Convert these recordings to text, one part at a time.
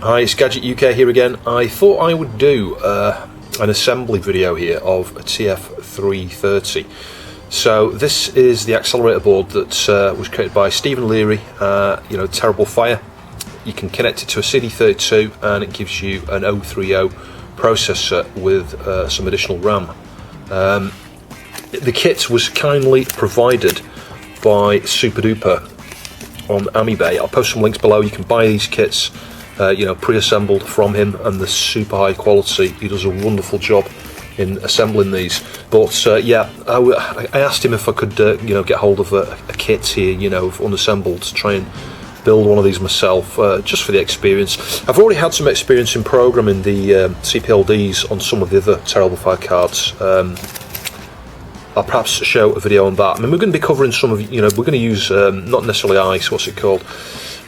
Hi, it's Gadget UK here again. I thought I would do an assembly video here of a TF330. So this is the accelerator board that was created by Stephen Leary, TerribleFire. You can connect it to a CD32 and it gives you an 030 processor with some additional RAM. The kit was kindly provided by SuperDuper on Amiga. I'll post some links below. You can buy these kits pre-assembled from him, and they're super high quality. He does a wonderful job in assembling these. But I asked him if I could get hold of a kit here, of unassembled, to try and build one of these myself, just for the experience. I've already had some experience in programming the CPLDs on some of the other TerribleFire cards. I'll perhaps show a video on that. I mean, we're going to be covering some of, we're going to use not necessarily ICE, what's it called?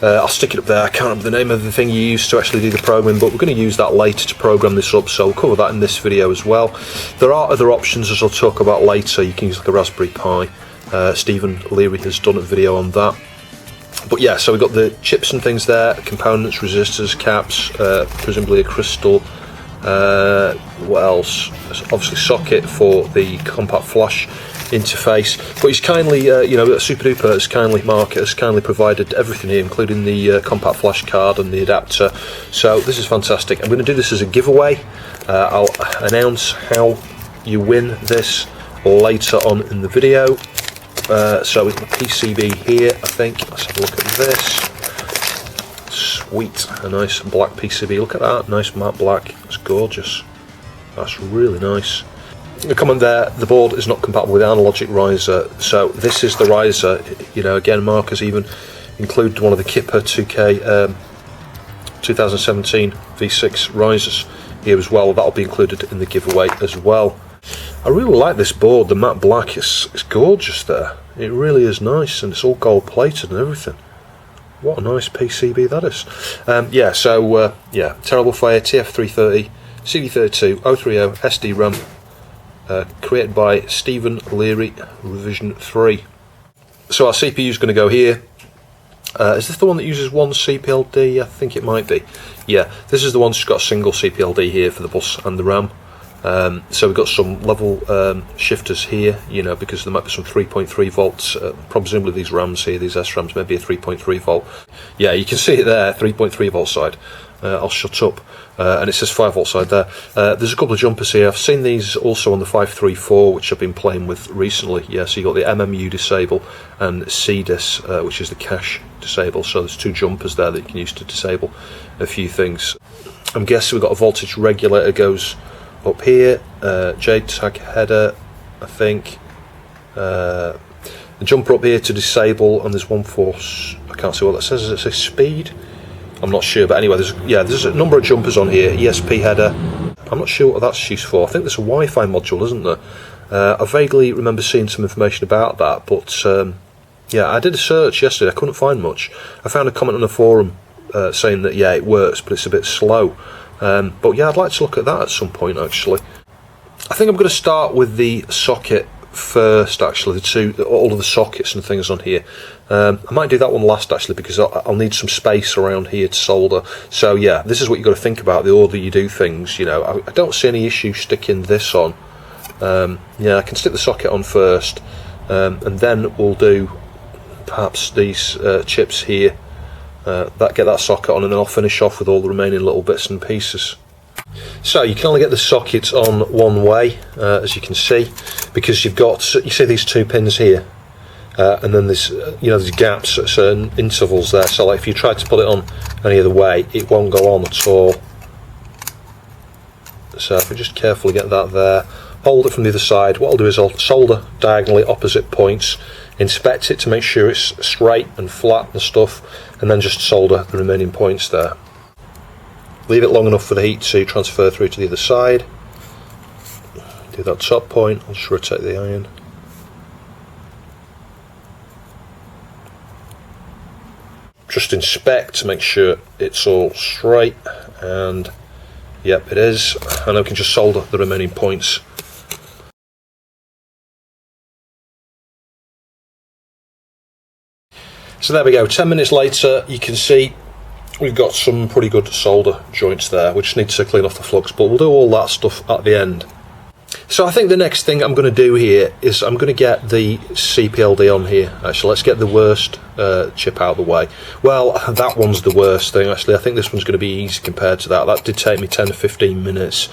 I'll stick it up there. I can't remember the name of the thing you use to actually do the programming, but we're going to use that later to program this up, so we'll cover that in this video as well. There are other options, as I'll talk about later. You can use like a Raspberry Pi. Stephen Leary has done a video on that. But yeah, so we've got the chips and things there, components, resistors, caps, presumably a crystal. What else? Obviously socket for the compact flash interface. But he's kindly, SuperDuper has kindly, Mark has kindly provided everything here, including the compact flash card and the adapter. So this is fantastic. I'm going to do this as a giveaway. I'll announce how you win this later on in the video. So with the PCB here, I think, let's have a look at this. Sweet, a nice black PCB. Look at that, nice matte black. That's gorgeous. That's really nice. The comment there, the board is not compatible with the analogic riser, so this is the riser. Again, Mark has even included one of the Kipper 2K 2017 V6 risers here as well. That'll be included in the giveaway as well. I really like this board. The matte black is gorgeous there. It really is nice, and it's all gold plated and everything. What a nice PCB that is. TerribleFire TF330 CD32 030 SD RAM, created by Stephen Leary, revision 3. So our CPU is going to go here. Is this the one that uses one CPLD? I think it might be. Yeah, this is the one that's got a single CPLD here for the bus and the RAM. So we've got some level shifters here, because there might be some 3.3 volts, presumably these RAMs here, these SRAMs, maybe a 3.3 volt. Yeah, you can see it there, 3.3 volt side. I'll shut up. And it says 5 volt side there. There's a couple of jumpers here. I've seen these also on the 534, which I've been playing with recently. Yeah, so you've got the MMU disable and CDIS, which is the cache disable. So there's two jumpers there that you can use to disable a few things. I'm guessing we've got a voltage regulator goes up here, JTAG header, I think. The jumper up here to disable, and there's one for, I can't see what that says. Does it say speed? I'm not sure, but anyway, there's a number of jumpers on here. ESP header. I'm not sure what that's used for. I think there's a Wi-Fi module, isn't there? I vaguely remember seeing some information about that, but I did a search yesterday. I couldn't find much. I found a comment on the forum saying that it works, but it's a bit slow. But yeah, I'd like to look at that at some point actually. I think I'm going to start with the socket first actually, all of the sockets and things on here. I might do that one last actually, because I'll need some space around here to solder. So yeah, this is what you've got to think about, the order you do things. I don't see any issue sticking this on. I can stick the socket on first, and then we'll do perhaps these chips here. Get that socket on, and then I'll finish off with all the remaining little bits and pieces. So you can only get the socket on one way, as you can see, because you see these two pins here, and then there's there's gaps at certain intervals there. So like if you try to put it on any other way, it won't go on at all. So if we just carefully get that there, hold it from the other side. What I'll do is I'll solder diagonally opposite points, inspect it to make sure it's straight and flat and stuff, and then just solder the remaining points there. Leave it long enough for the heat to transfer through to the other side. Do that top point. I'll just rotate the iron. Just inspect to make sure it's all straight, and yep, it is. And I can just solder the remaining points. So there we go, 10 minutes later, you can see we've got some pretty good solder joints there. We just need to clean off the flux, but we'll do all that stuff at the end. So I think the next thing I'm going to do here is I'm going to get the CPLD on here. Actually, let's get the worst chip out of the way. Well, that one's the worst thing, actually. I think this one's going to be easy compared to that. That did take me 10 or 15 minutes.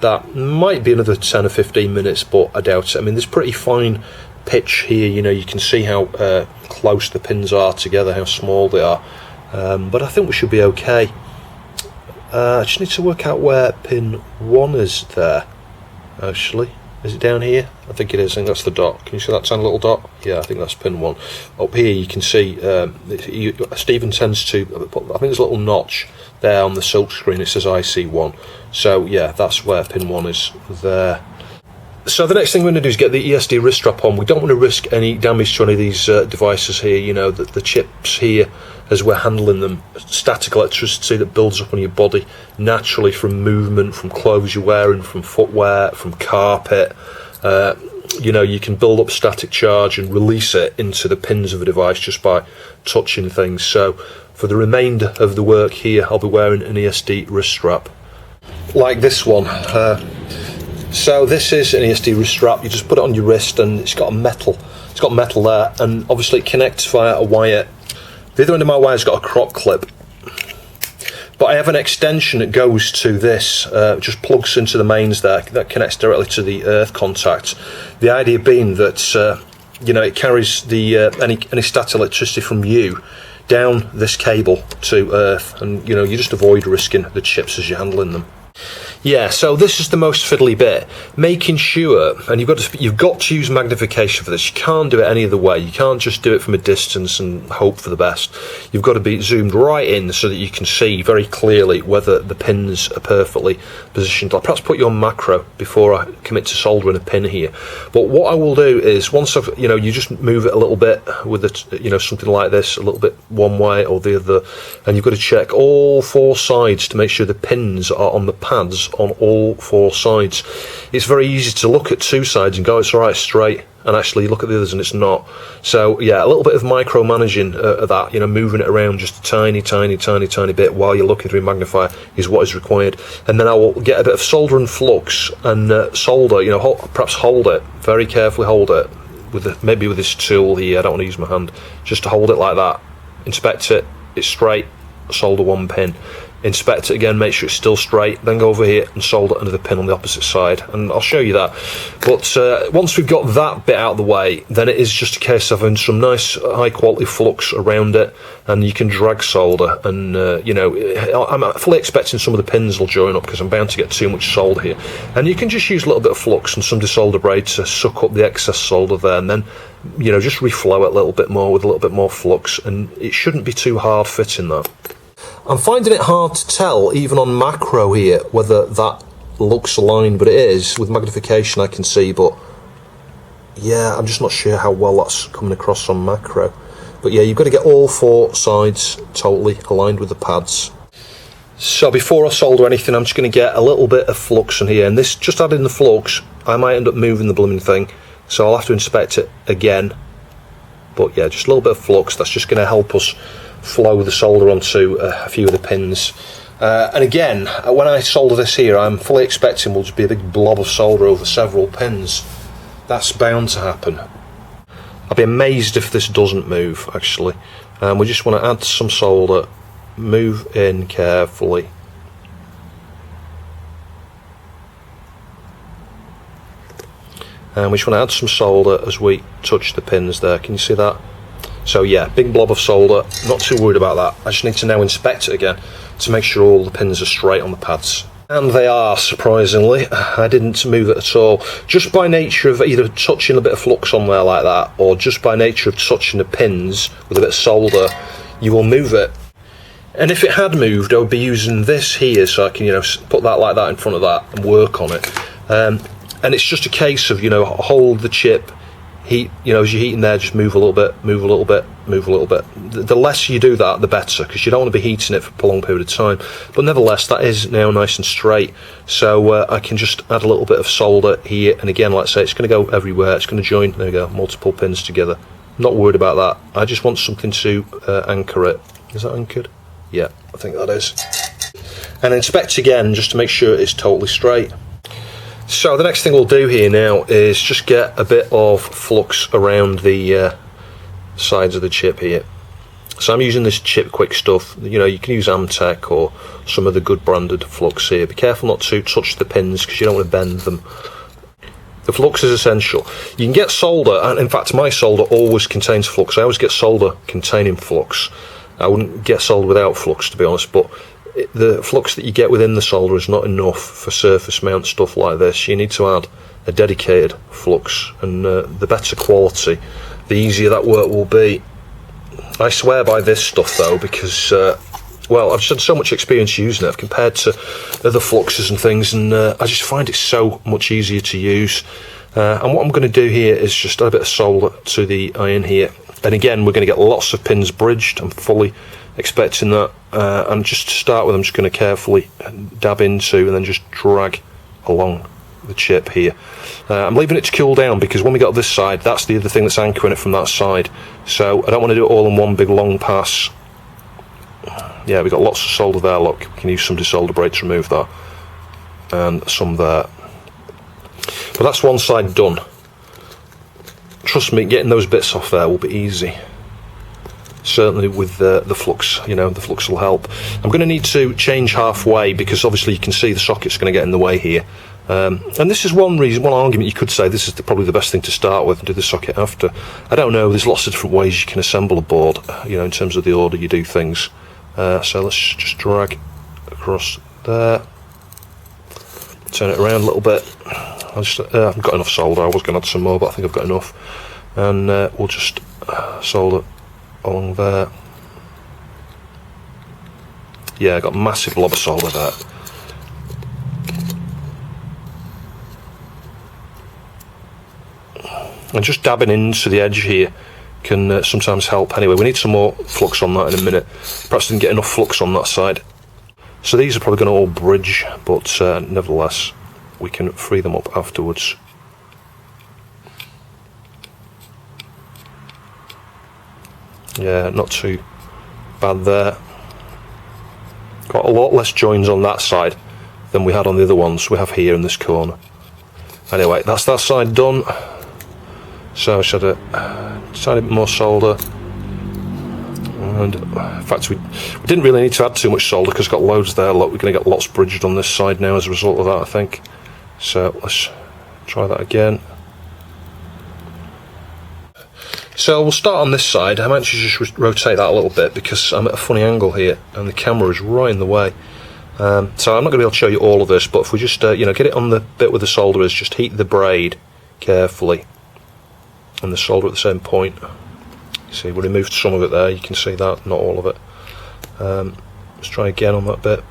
That might be another 10 or 15 minutes, but I doubt it. I mean, there's pretty fine pitch here. You know, you can see how close the pins are together, how small they are. But I think we should be okay. I just need to work out where pin 1 is there. Actually, is it down here? I think it is. I think that's the dot. Can you see that tiny little dot? Yeah, I think that's pin 1. Up here you can see Stephen tends to put, I think there's a little notch there on the silk screen. It says IC1. So yeah, that's where pin 1 is there. So the next thing we're going to do is get the Esd wrist strap on. We don't want to risk any damage to any of these devices here. You know, the chips here, as we're handling them, static electricity that builds up on your body naturally from movement, from clothes you're wearing, from footwear, from carpet. You know, you can build up static charge and release it into the pins of a device just by touching things. So for the remainder of the work here, I'll be wearing an Esd wrist strap like this one. So this is an Esd wrist strap. You just put it on your wrist, and it's got metal there, and obviously it connects via a wire. The other end of my wire's got a crop clip, but I have an extension that goes to this, just plugs into the mains there, that connects directly to the earth contact. The idea being that you know, it carries the any static electricity from you down this cable to earth, and you know, you just avoid risking the chips as you're handling them. Yeah, so this is the most fiddly bit, making sure, and you've got to use magnification for this. You can't do it any other way. You can't just do it from a distance and hope for the best. You've got to be zoomed right in so that you can see very clearly whether the pins are perfectly positioned. I'll perhaps put you on macro before I commit to soldering a pin here. But what I will do is, once I've, you know, you just move it a little bit with it, you know, something like this, a little bit one way or the other, and you've got to check all 4 sides to make sure the pins are on the pads on all 4 sides. It's very easy to look at 2 sides and go, it's alright, straight, and actually look at the others and it's not. So yeah, a little bit of micromanaging of that, you know, moving it around just a tiny bit while you're looking through magnifier is what is required. And then I will get a bit of solder and flux and solder, you know, perhaps hold it, very carefully hold it, with maybe with this tool here. I don't want to use my hand, just to hold it like that, inspect it, it's straight, solder 1 pin. Inspect it again, make sure it's still straight, then go over here and solder another pin on the opposite side, and I'll show you that. But once we've got that bit out of the way, then it is just a case of having some nice high quality flux around it, and you can drag solder, and you know, I'm fully expecting some of the pins will join up because I'm bound to get too much solder here, and you can just use a little bit of flux and some desolder braid to suck up the excess solder there, and then, you know, just reflow it a little bit more with a little bit more flux, and it shouldn't be too hard fitting that. I'm finding it hard to tell, even on macro here, whether that looks aligned, but it is. With magnification I can see, but yeah, I'm just not sure how well that's coming across on macro. But yeah, you've got to get all 4 sides totally aligned with the pads. So before I solder anything, I'm just going to get a little bit of flux in here, and this, just adding the flux, I might end up moving the blooming thing, so I'll have to inspect it again. But yeah, just a little bit of flux, that's just going to help us flow the solder onto a few of the pins. And again, when I solder this here, I'm fully expecting will just be a big blob of solder over several pins. That's bound to happen. I'll be amazed if this doesn't move, actually. We just want to add some solder, move in carefully. And we just want to add some solder as we touch the pins there. Can you see that? So yeah, big blob of solder, not too worried about that. I just need to now inspect it again to make sure all the pins are straight on the pads. And they are, surprisingly. I didn't move it at all. Just by nature of either touching a bit of flux on there like that, or just by nature of touching the pins with a bit of solder, you will move it. And if it had moved, I would be using this here, so I can, you know, put that like that in front of that and work on it. And it's just a case of, you know, hold the chip, heat, you know, as you're heating there, just move a little bit, move a little bit, move a little bit. The less you do that, the better, because you don't want to be heating it for a prolonged period of time. But nevertheless, that is now nice and straight, so I can just add a little bit of solder here, and again, like I say, it's going to go everywhere, it's going to join, there we go, multiple pins together. Not worried about that, I just want something to anchor it. Is that anchored? Yeah, I think that is. And inspect again just to make sure it's totally straight. So the next thing we'll do here now is just get a bit of flux around the sides of the chip here. So I'm using this Chip Quick stuff. You know, you can use Amtech or some of the good branded flux here. Be careful not to touch the pins because you don't want to bend them. The flux is essential. You can get solder, and in fact my solder always contains flux. I always get solder containing flux. I wouldn't get solder without flux, to be honest, but the flux that you get within the solder is not enough for surface mount stuff like this. You need to add a dedicated flux, and the better quality, the easier that work will be. I swear by this stuff though, because well, I've just had so much experience using it compared to other fluxes and things, and I just find it so much easier to use. And what I'm going to do here is just add a bit of solder to the iron here, and again we're going to get lots of pins bridged. I'm fully expecting that, and just to start with I'm just going to carefully dab into and then just drag along the chip here. I'm leaving it to cool down because when we got this side, that's the other thing that's anchoring it from that side, so I don't want to do it all in one big long pass. Yeah, we've got lots of solder there, look, we can use some desolder braid to remove that, and some there. But that's one side done. Trust me, getting those bits off there will be easy. Certainly with the flux, you know, the flux will help. I'm going to need to change halfway because obviously you can see the socket's going to get in the way here. And this is one reason, one argument you could say this is probably the best thing to start with and do the socket after. I don't know, there's lots of different ways you can assemble a board, you know, in terms of the order you do things. So let's just drag across there, turn it around a little bit. I've got enough solder. I was going to add some more, but I think I've got enough. And we'll just solder along there. Yeah, I got a massive blob of solder there. And just dabbing into the edge here can sometimes help. Anyway, we need some more flux on that in a minute. Perhaps didn't get enough flux on that side. So these are probably going to all bridge, but nevertheless, we can free them up afterwards. Yeah, not too bad there. Got a lot less joins on that side than we had on the other ones we have here in this corner. Anyway, that's that side done. So I should add a tiny bit more solder. And in fact, we didn't really need to add too much solder because we've got loads there. Look, we're going to get lots bridged on this side now as a result of that, I think. So let's try that again. So we'll start on this side. I might just rotate that a little bit because I'm at a funny angle here and the camera is right in the way. So I'm not going to be able to show you all of this, but if we just you know, get it on the bit where the solder is, just heat the braid carefully and the solder at the same point. You see, we removed some of it there, you can see that, not all of it. Let's try again on that bit.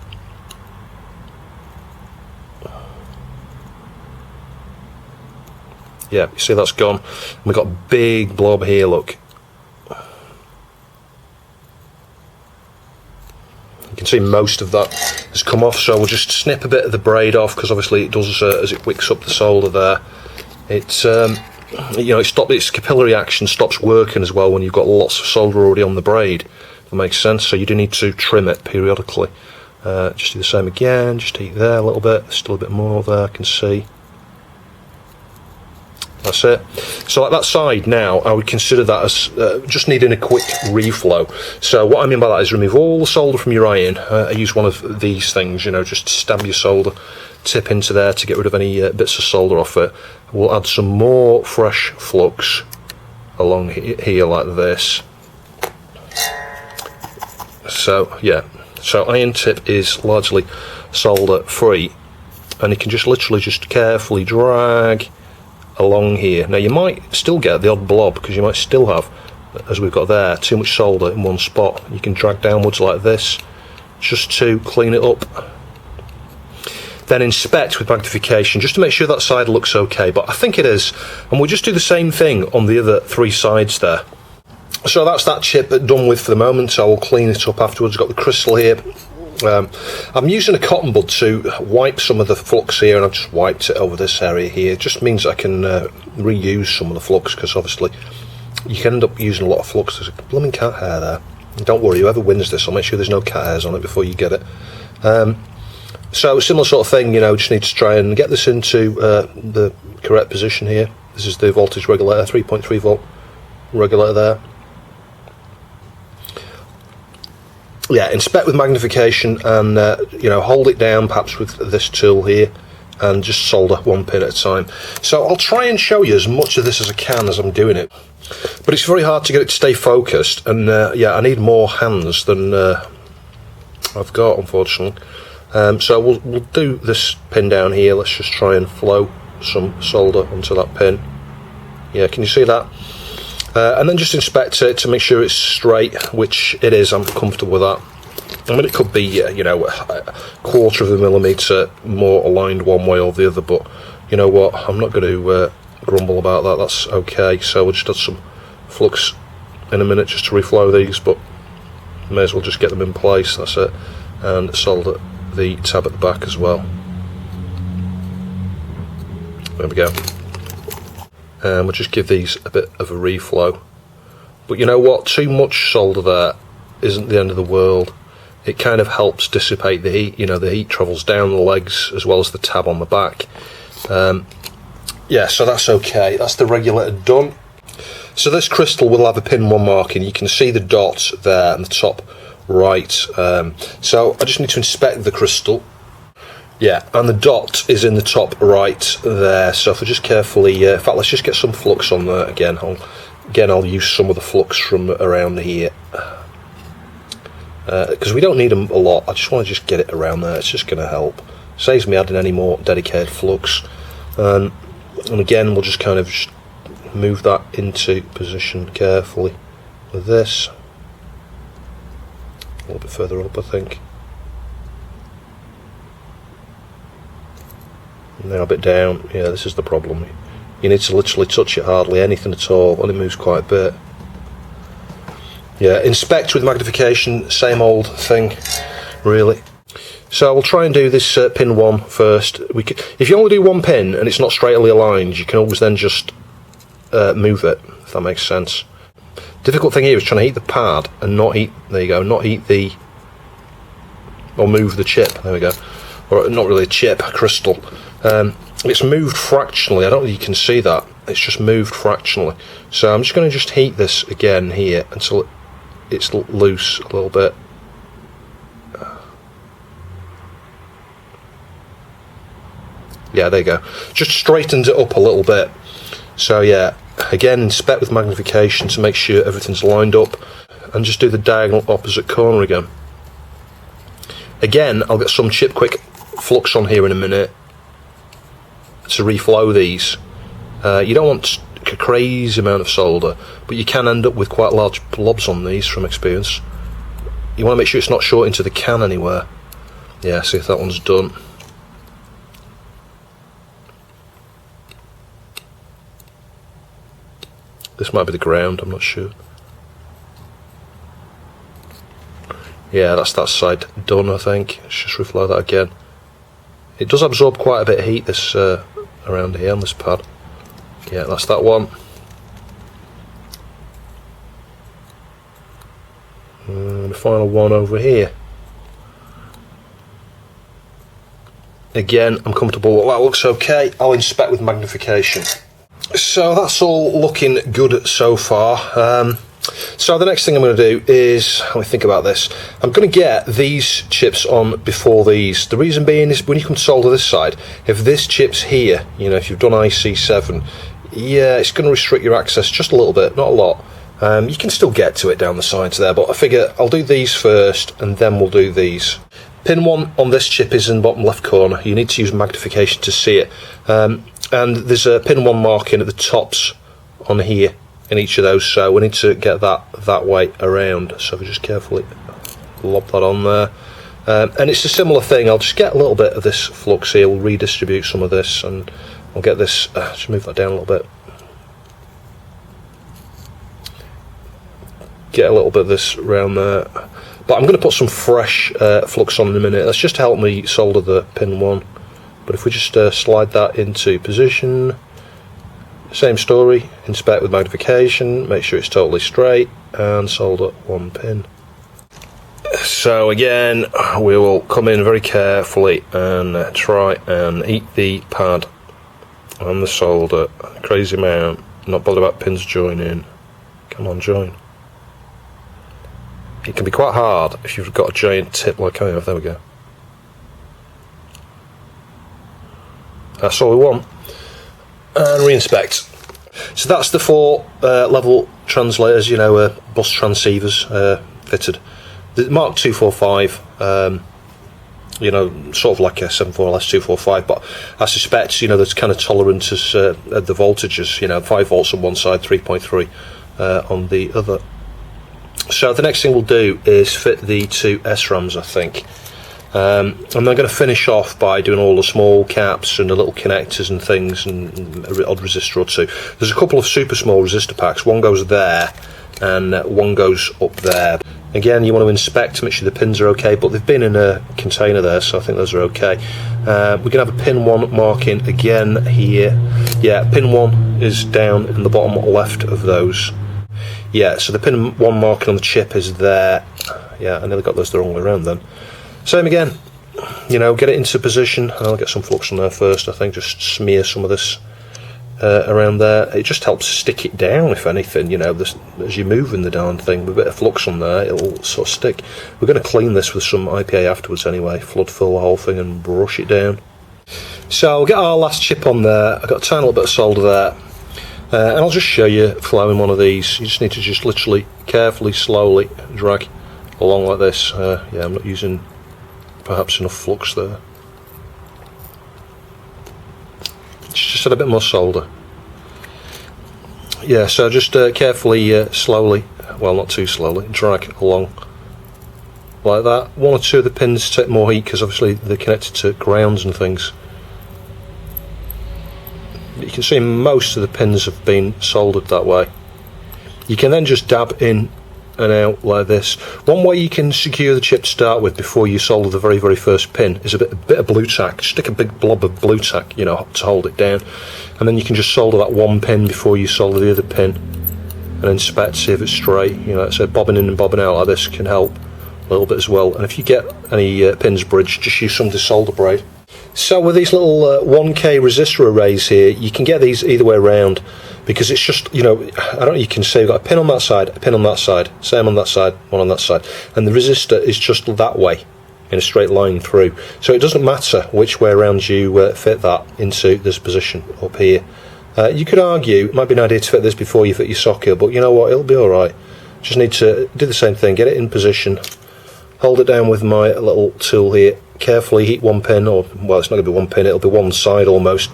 Yeah, you see that's gone. And we've got a big blob here, look. You can see most of that has come off, so we'll just snip a bit of the braid off because obviously it does, as it wicks up the solder there. It's you know, its capillary action stops working as well when you've got lots of solder already on the braid. That makes sense. So you do need to trim it periodically. Just do the same again. Just heat there a little bit. There's still a bit more there, I can see. That's it. So like that side now, I would consider that as just needing a quick reflow. So what I mean by that is remove all the solder from your iron. I use one of these things, you know, just to stab your solder tip into there to get rid of any bits of solder off it. We'll add some more fresh flux along here like this. So yeah, so iron tip is largely solder free, and you can just literally just carefully drag along here. Now you might still get the odd blob because you might still have, as we've got there, too much solder in one spot. You can drag downwards like this just to clean it up. Then inspect with magnification just to make sure that side looks okay, but I think it is, and we'll just do the same thing on the other three sides there. So that's that chip done with for the moment. So I will clean it up afterwards. Got the crystal here. I'm using a cotton bud to wipe some of the flux here, and I've just wiped it over this area here. It just means I can reuse some of the flux, because obviously you can end up using a lot of flux. There's a blooming cat hair there. Don't worry, whoever wins this, I'll make sure there's no cat hairs on it before you get it. So similar sort of thing, you know, just need to try and get this into the correct position here. This is the voltage regulator, 3.3 volt regulator there. Yeah, inspect with magnification and you know, hold it down perhaps with this tool here and just solder one pin at a time. So I'll try and show you as much of this as I can as I'm doing it, but it's very hard to get it to stay focused, and yeah, I need more hands than I've got, unfortunately. So we'll do this pin down here. Let's just try and flow some solder onto that pin. Yeah, can you see that? And then just inspect it to make sure it's straight, which it is. I'm comfortable with that. I mean, it could be, you know, a quarter of a millimetre more aligned one way or the other, but you know what, I'm not going to grumble about that. That's okay. So we'll just add some flux in a minute just to reflow these, but may as well just get them in place. That's it. And solder the tab at the back as well. There we go. And we'll just give these a bit of a reflow. But you know what, too much solder there isn't the end of the world. It kind of helps dissipate the heat. You know, the heat travels down the legs as well as the tab on the back. Yeah, so that's okay. That's the regulator done. So this crystal will have a pin 1 marking. You can see the dot there in the top right. So I just need to inspect the crystal. Yeah, and the dot is in the top right there. So if I just carefully, in fact, let's just get some flux on there again. I'll use some of the flux from around here, because we don't need them a lot. I just want to just get it around there. It's just going to help. Saves me adding any more dedicated flux. And again, we'll just kind of just move that into position carefully with this. A little bit further up, I think. Now a bit down. Yeah, this is the problem. You need to literally touch it hardly anything at all, and it moves quite a bit. Yeah, inspect with magnification, same old thing, really. So we'll try and do this pin 1 first. If you only do 1 pin and it's not straightly aligned, you can always then just move it, if that makes sense. Difficult thing here is trying to heat the pad and not heat, there you go, not heat the, or move the chip, there we go. Or not really a chip, a crystal. It's moved fractionally. I don't know if you can see that. It's just moved fractionally. So I'm just going to just heat this again here until it's loose a little bit. Yeah, there you go. Just straightens it up a little bit. So yeah, again, inspect with magnification to make sure everything's lined up, and just do the diagonal opposite corner again. Again, I'll get some chip quick flux on here in a minute to reflow these. You don't want a crazy amount of solder, but you can end up with quite large blobs on these from experience. You want to make sure it's not short into the can anywhere. Yeah, see if that one's done. This might be the ground, I'm not sure. Yeah, that's that side done, I think. Let's just reflow that again. It does absorb quite a bit of heat, this around here on this pad. Yeah, that's that one. And the final one over here. Again, I'm comfortable. That looks okay. I'll inspect with magnification. So that's all looking good so far. So the next thing I'm going to do is, let me think about this. I'm going to get these chips on before these. The reason being is when you come to solder this side, if this chip's here, you know, if you've done IC7, yeah, it's going to restrict your access just a little bit, not a lot. You can still get to it down the sides there, but I figure I'll do these first and then we'll do these. Pin 1 on this chip is in the bottom left corner. You need to use magnification to see it. And there's a pin 1 marking at the tops on here in each of those, so we need to get that way around. So we just carefully lob that on there. And it's a similar thing. I'll just get a little bit of this flux here. We'll redistribute some of this, and I'll get this. Just move that down a little bit. Get a little bit of this around there. But I'm going to put some fresh flux on in a minute. That's just to help me solder the pin 1. But if we just slide that into position, same story, inspect with magnification, make sure it's totally straight, and solder 1 pin. So again, we will come in very carefully and try and eat the pad and the solder. Crazy amount. Not bothered about pins joining. Come on, join. It can be quite hard if you've got a giant tip like I have. There we go. That's all we want. And reinspect. So that's the 4 level translators, you know, bus transceivers fitted. The Mark 245, you know, sort of like a 74LS245, but I suspect, you know, there's kind of tolerances at the voltages, you know, 5 volts on one side, 3.3 on the other. So the next thing we'll do is fit the 2 SRAMs, I think. And I'm going to finish off by doing all the small caps and the little connectors and things and an odd resistor or two. There's a couple of super small resistor packs. One goes there and one goes up there. Again, you want to inspect to make sure the pins are okay, but they've been in a container there, so I think those are okay. We're going to have a pin 1 marking again here. Yeah, pin 1 is down in the bottom left of those. Yeah, so the pin 1 marking on the chip is there. Yeah, I nearly got those the wrong way around then. Same again, you know, get it into position. I'll get some flux on there first, I think, just smear some of this around there. It just helps stick it down, if anything, you know, as you're moving the darn thing, with a bit of flux on there, it'll sort of stick. We're going to clean this with some IPA afterwards anyway, flood fill the whole thing and brush it down. So we'll get our last chip on there. I've got a tiny little bit of solder there. And I'll just show you flowing one of these. You just need to just literally carefully, slowly drag along like this. Yeah, I'm not using perhaps enough flux there. Just add a bit more solder. Yeah, so just carefully, slowly, well, not too slowly, drag along like that. 1 or 2 of the pins take more heat because obviously they're connected to grounds and things. You can see most of the pins have been soldered that way. You can then just dab in and out like this. One way you can secure the chip to start with before you solder the very first pin is a bit of blue tack. Stick a big blob of blue tack, you know, to hold it down, and then you can just solder that 1 pin before you solder the other pin and inspect, see if it's straight. You know, so bobbing in and bobbing out like this can help a little bit as well. And if you get any pins bridged, just use some of the solder braid. So with these little 1K resistor arrays here, you can get these either way around, because it's just, you know, I don't know, you can say you've got a pin on that side, a pin on that side, same on that side, one on that side, and the resistor is just that way in a straight line through. So it doesn't matter which way around you fit that into this position up here. You could argue it might be an idea to fit this before you fit your socket, but you know what, it'll be alright. Just need to do the same thing, get it in position, hold it down with my little tool here, carefully heat 1 pin, or, well, it's not going to be 1 pin, it'll be 1 side almost.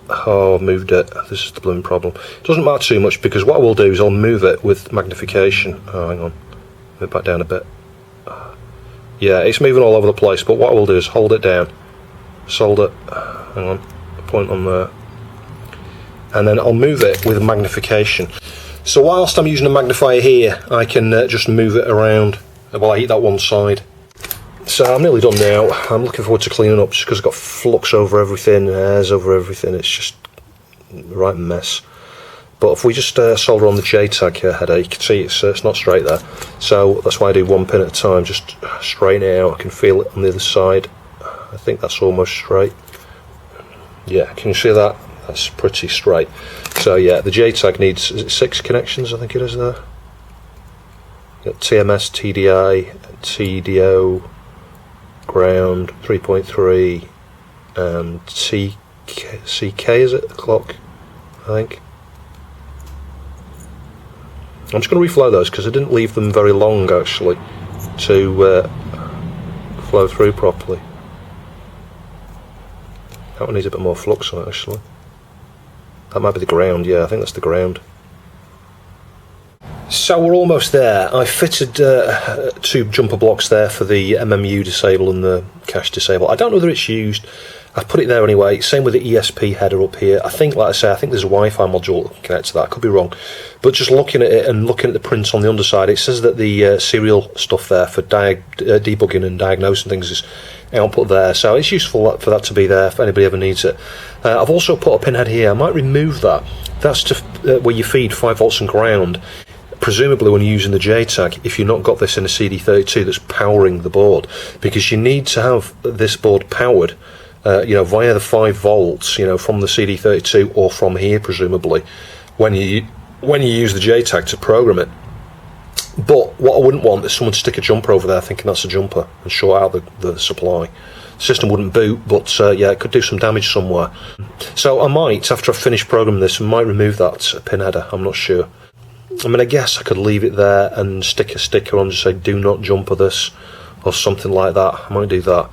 Oh, I've moved it. This is the blooming problem. It doesn't matter too much, because what I will do is I'll move it with magnification. Oh, hang on. Move it back down a bit. Yeah, it's moving all over the place, but what I will do is hold it down, solder, hang on, point on there, and then I'll move it with magnification. So whilst I'm using a magnifier here, I can just move it around while I heat that 1 side. So I'm nearly done now. I'm looking forward to cleaning up, just because I've got flux over everything, hairs over everything. It's just a right mess. But if we just solder on the Jtag header, you can see it's not straight there. So that's why I do 1 pin at a time, just straighten it out. I can feel it on the other side. I think that's almost straight. Yeah, can you see that? That's pretty straight. So yeah, the Jtag needs, is it 6 connections, I think it is there? Got TMS, TDI, TDO, ground, 3.3, and CK, is it? The clock, I think. I'm just going to reflow those because I didn't leave them very long actually to flow through properly. That one needs a bit more flux on it actually. That might be the ground, yeah, I think that's the ground. So we're almost there. I fitted 2 jumper blocks there for the MMU disable and the cache disable. I don't know whether it's used. I've put it there anyway. Same with the ESP header up here. I think, like I say, I think there's a Wi-Fi module that can connect to that. I could be wrong. But just looking at it and looking at the print on the underside, it says that the serial stuff there for debugging and diagnosing things is output there. So it's useful for that to be there if anybody ever needs it. I've also put a pinhead here. I might remove that. That's to where you feed 5 volts and ground. presumably when you're using the JTAG, if you've not got this in a CD32 that's powering the board, because you need to have this board powered, via the 5 volts, from the CD32 or from here, presumably, when you use the JTAG to program it. But what I wouldn't want is someone to stick a jumper over there thinking that's a jumper and short out the supply. The system wouldn't boot, but it could do some damage somewhere. So I might, after I've finished programming this, I might remove that pin header. I'm not sure. I mean, I guess I could leave it there and stick a sticker on to say do not jumper this or something like that. I might do that.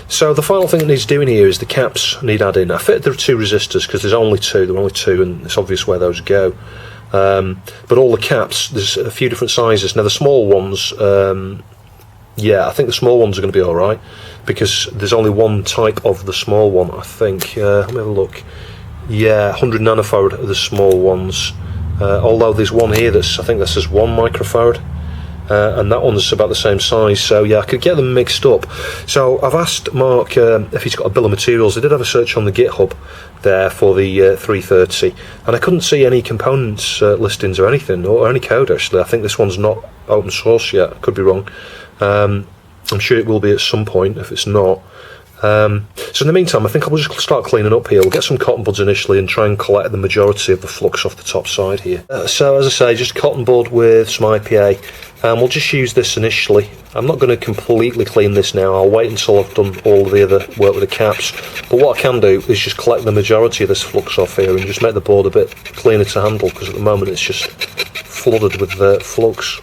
So the final thing that needs doing here is the caps need adding. I fitted the 2 resistors because there are only two, and it's obvious where those go. But all the caps, there's a few different sizes. Now the small ones, I think the small ones are going to be alright, because there's only one type of the small one, I think. Let me have a look. 100 nanofarad are the small ones. Although there's one here I think this is 1 microfarad. And that one's about the same size, so I could get them mixed up. So I've asked Mark if he's got a bill of materials. I did have a search on the GitHub there for the 330, and I couldn't see any components listings or anything, or any code actually. I think this one's not open source yet, I could be wrong. I'm sure it will be at some point if it's not. So in the meantime, I think I'll just start cleaning up here. We'll get some cotton buds initially and try and collect the majority of the flux off the top side here. So as I say, just cotton bud with some IPA, and we'll just use this initially. I'm not going to completely clean this now. I'll wait until I've done all the other work with the caps. But what I can do is just collect the majority of this flux off here and just make the board a bit cleaner to handle, because at the moment it's just flooded with flux.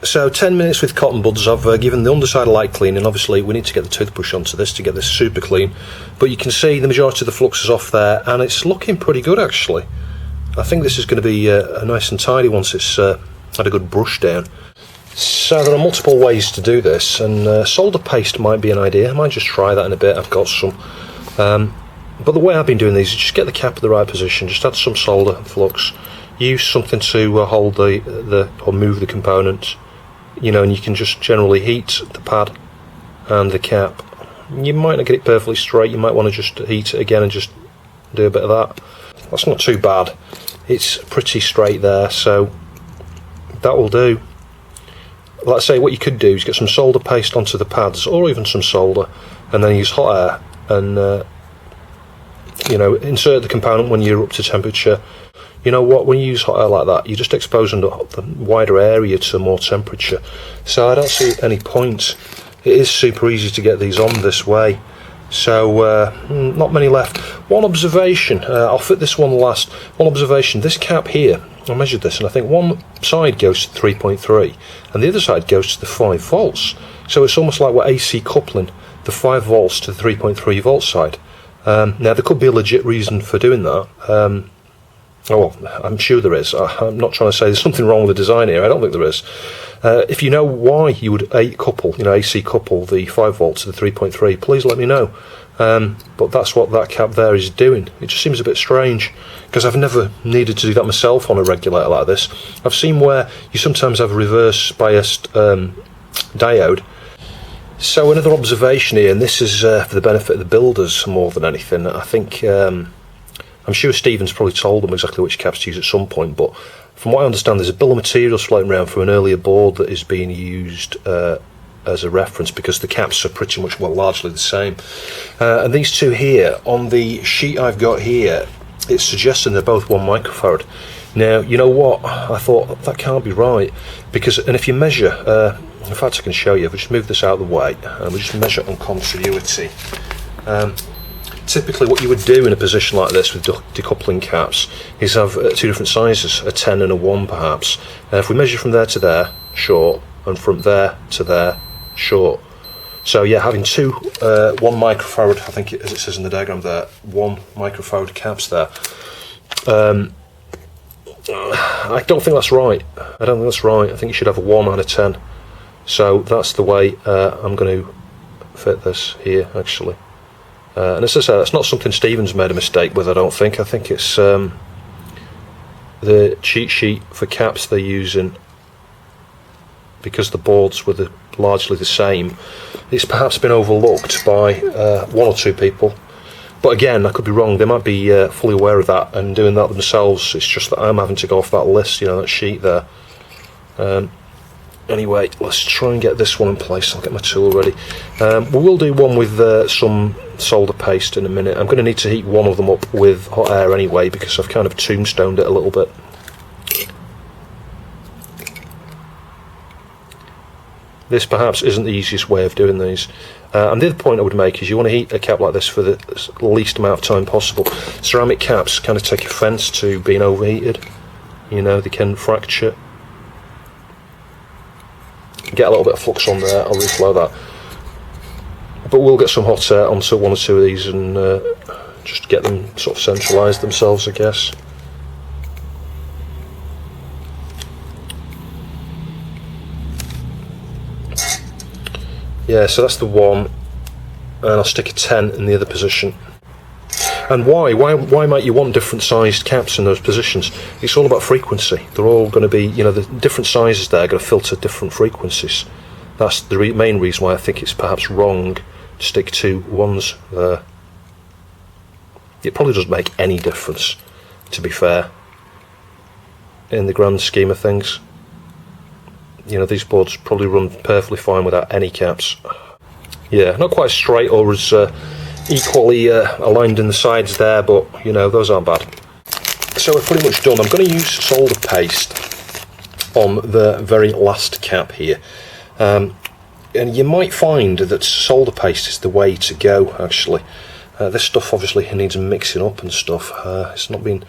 So 10 minutes with cotton buds. I've given the underside a light clean, and obviously we need to get the toothbrush onto this to get this super clean. But you can see the majority of the flux is off there, and it's looking pretty good actually. I think this is going to be a nice and tidy once it's had a good brush down. So there are multiple ways to do this, and solder paste might be an idea. I might just try that in a bit. I've got some. But the way I've been doing these is just get the cap in the right position, just add some solder flux, use something to hold or move the component. And you can just generally heat the pad and the cap. You might not get it perfectly straight. You might want to just heat it again and just do a bit of that. That's not too bad. It's pretty straight there, so that will do. Like I say, what you could do is get some solder paste onto the pads, or even some solder, and then use hot air and insert the component when you're up to temperature. You know what, when you use hot air like that, you're just exposing the wider area to more temperature. So I don't see any point. It is super easy to get these on this way. So not many left. One observation, I'll fit this one last. One observation, this cap here, I measured this, and I think one side goes to 3.3 and the other side goes to the 5 volts. So it's almost like we're AC coupling the 5 volts to the 3.3 volt side. Now there could be a legit reason for doing that. Well, I'm sure there is. I'm not trying to say there's something wrong with the design here. I don't think there is. If you know why you would AC couple the 5 volts to the 3.3, please let me know. But that's what that cap there is doing. It just seems a bit strange, because I've never needed to do that myself on a regulator like this. I've seen where you sometimes have a reverse biased diode. So another observation here, and this is for the benefit of the builders more than anything. I think I'm sure Stephen's probably told them exactly which caps to use at some point, but from what I understand, there's a bill of materials floating around from an earlier board that is being used as a reference, because the caps are pretty much, largely the same. And these two here, on the sheet I've got here, it's suggesting they're both 1 microfarad. Now, you know what, I thought that can't be right, because, and if you measure, in fact I can show you, if we just move this out of the way, and we just measure on continuity. Typically what you would do in a position like this with decoupling caps is have 2 different sizes, a 10 and a 1 perhaps. If we measure from there to there, short, and from there to there, short. So yeah, having 2 1 microfarad, I think as it says in the diagram there, 1 microfarad caps there. I don't think that's right. I don't think that's right. I think you should have a 1 and a 10. So that's the way I'm going to fit this here actually. And as I say, that's not something Stephen's made a mistake with, I don't think. I think it's the cheat sheet for caps they're using, because the boards were largely the same. It's perhaps been overlooked by 1 or 2 people. But again, I could be wrong. They might be fully aware of that and doing that themselves. It's just that I'm having to go off that list, that sheet there. Anyway, let's try and get this one in place. I'll get my tool ready. We will do one with some solder paste in a minute. I'm going to need to heat one of them up with hot air anyway, because I've kind of tombstoned it a little bit. This perhaps isn't the easiest way of doing these. And the other point I would make is you want to heat a cap like this for the least amount of time possible. Ceramic caps kind of take offence to being overheated. You know, they can fracture. Get a little bit of flux on there, I'll reflow that. But we'll get some hot air onto one or two of these and just get them sort of centralised themselves, I guess. Yeah, so that's the one, and I'll stick a 10 in the other position. And why might you want different sized caps in those positions? It's all about frequency. They're all going to be, you know, the different sizes there are going to filter different frequencies. That's the main reason why I think it's perhaps wrong to stick two ones there. It probably doesn't make any difference, to be fair, in the grand scheme of things. You know, these boards probably run perfectly fine without any caps. Yeah, not quite straight or as equally aligned in the sides there, but you know, those aren't bad. So we're pretty much done. I'm going to use solder paste on the very last cap here, and you might find that solder paste is the way to go, actually. This stuff obviously needs mixing up and stuff. It's not been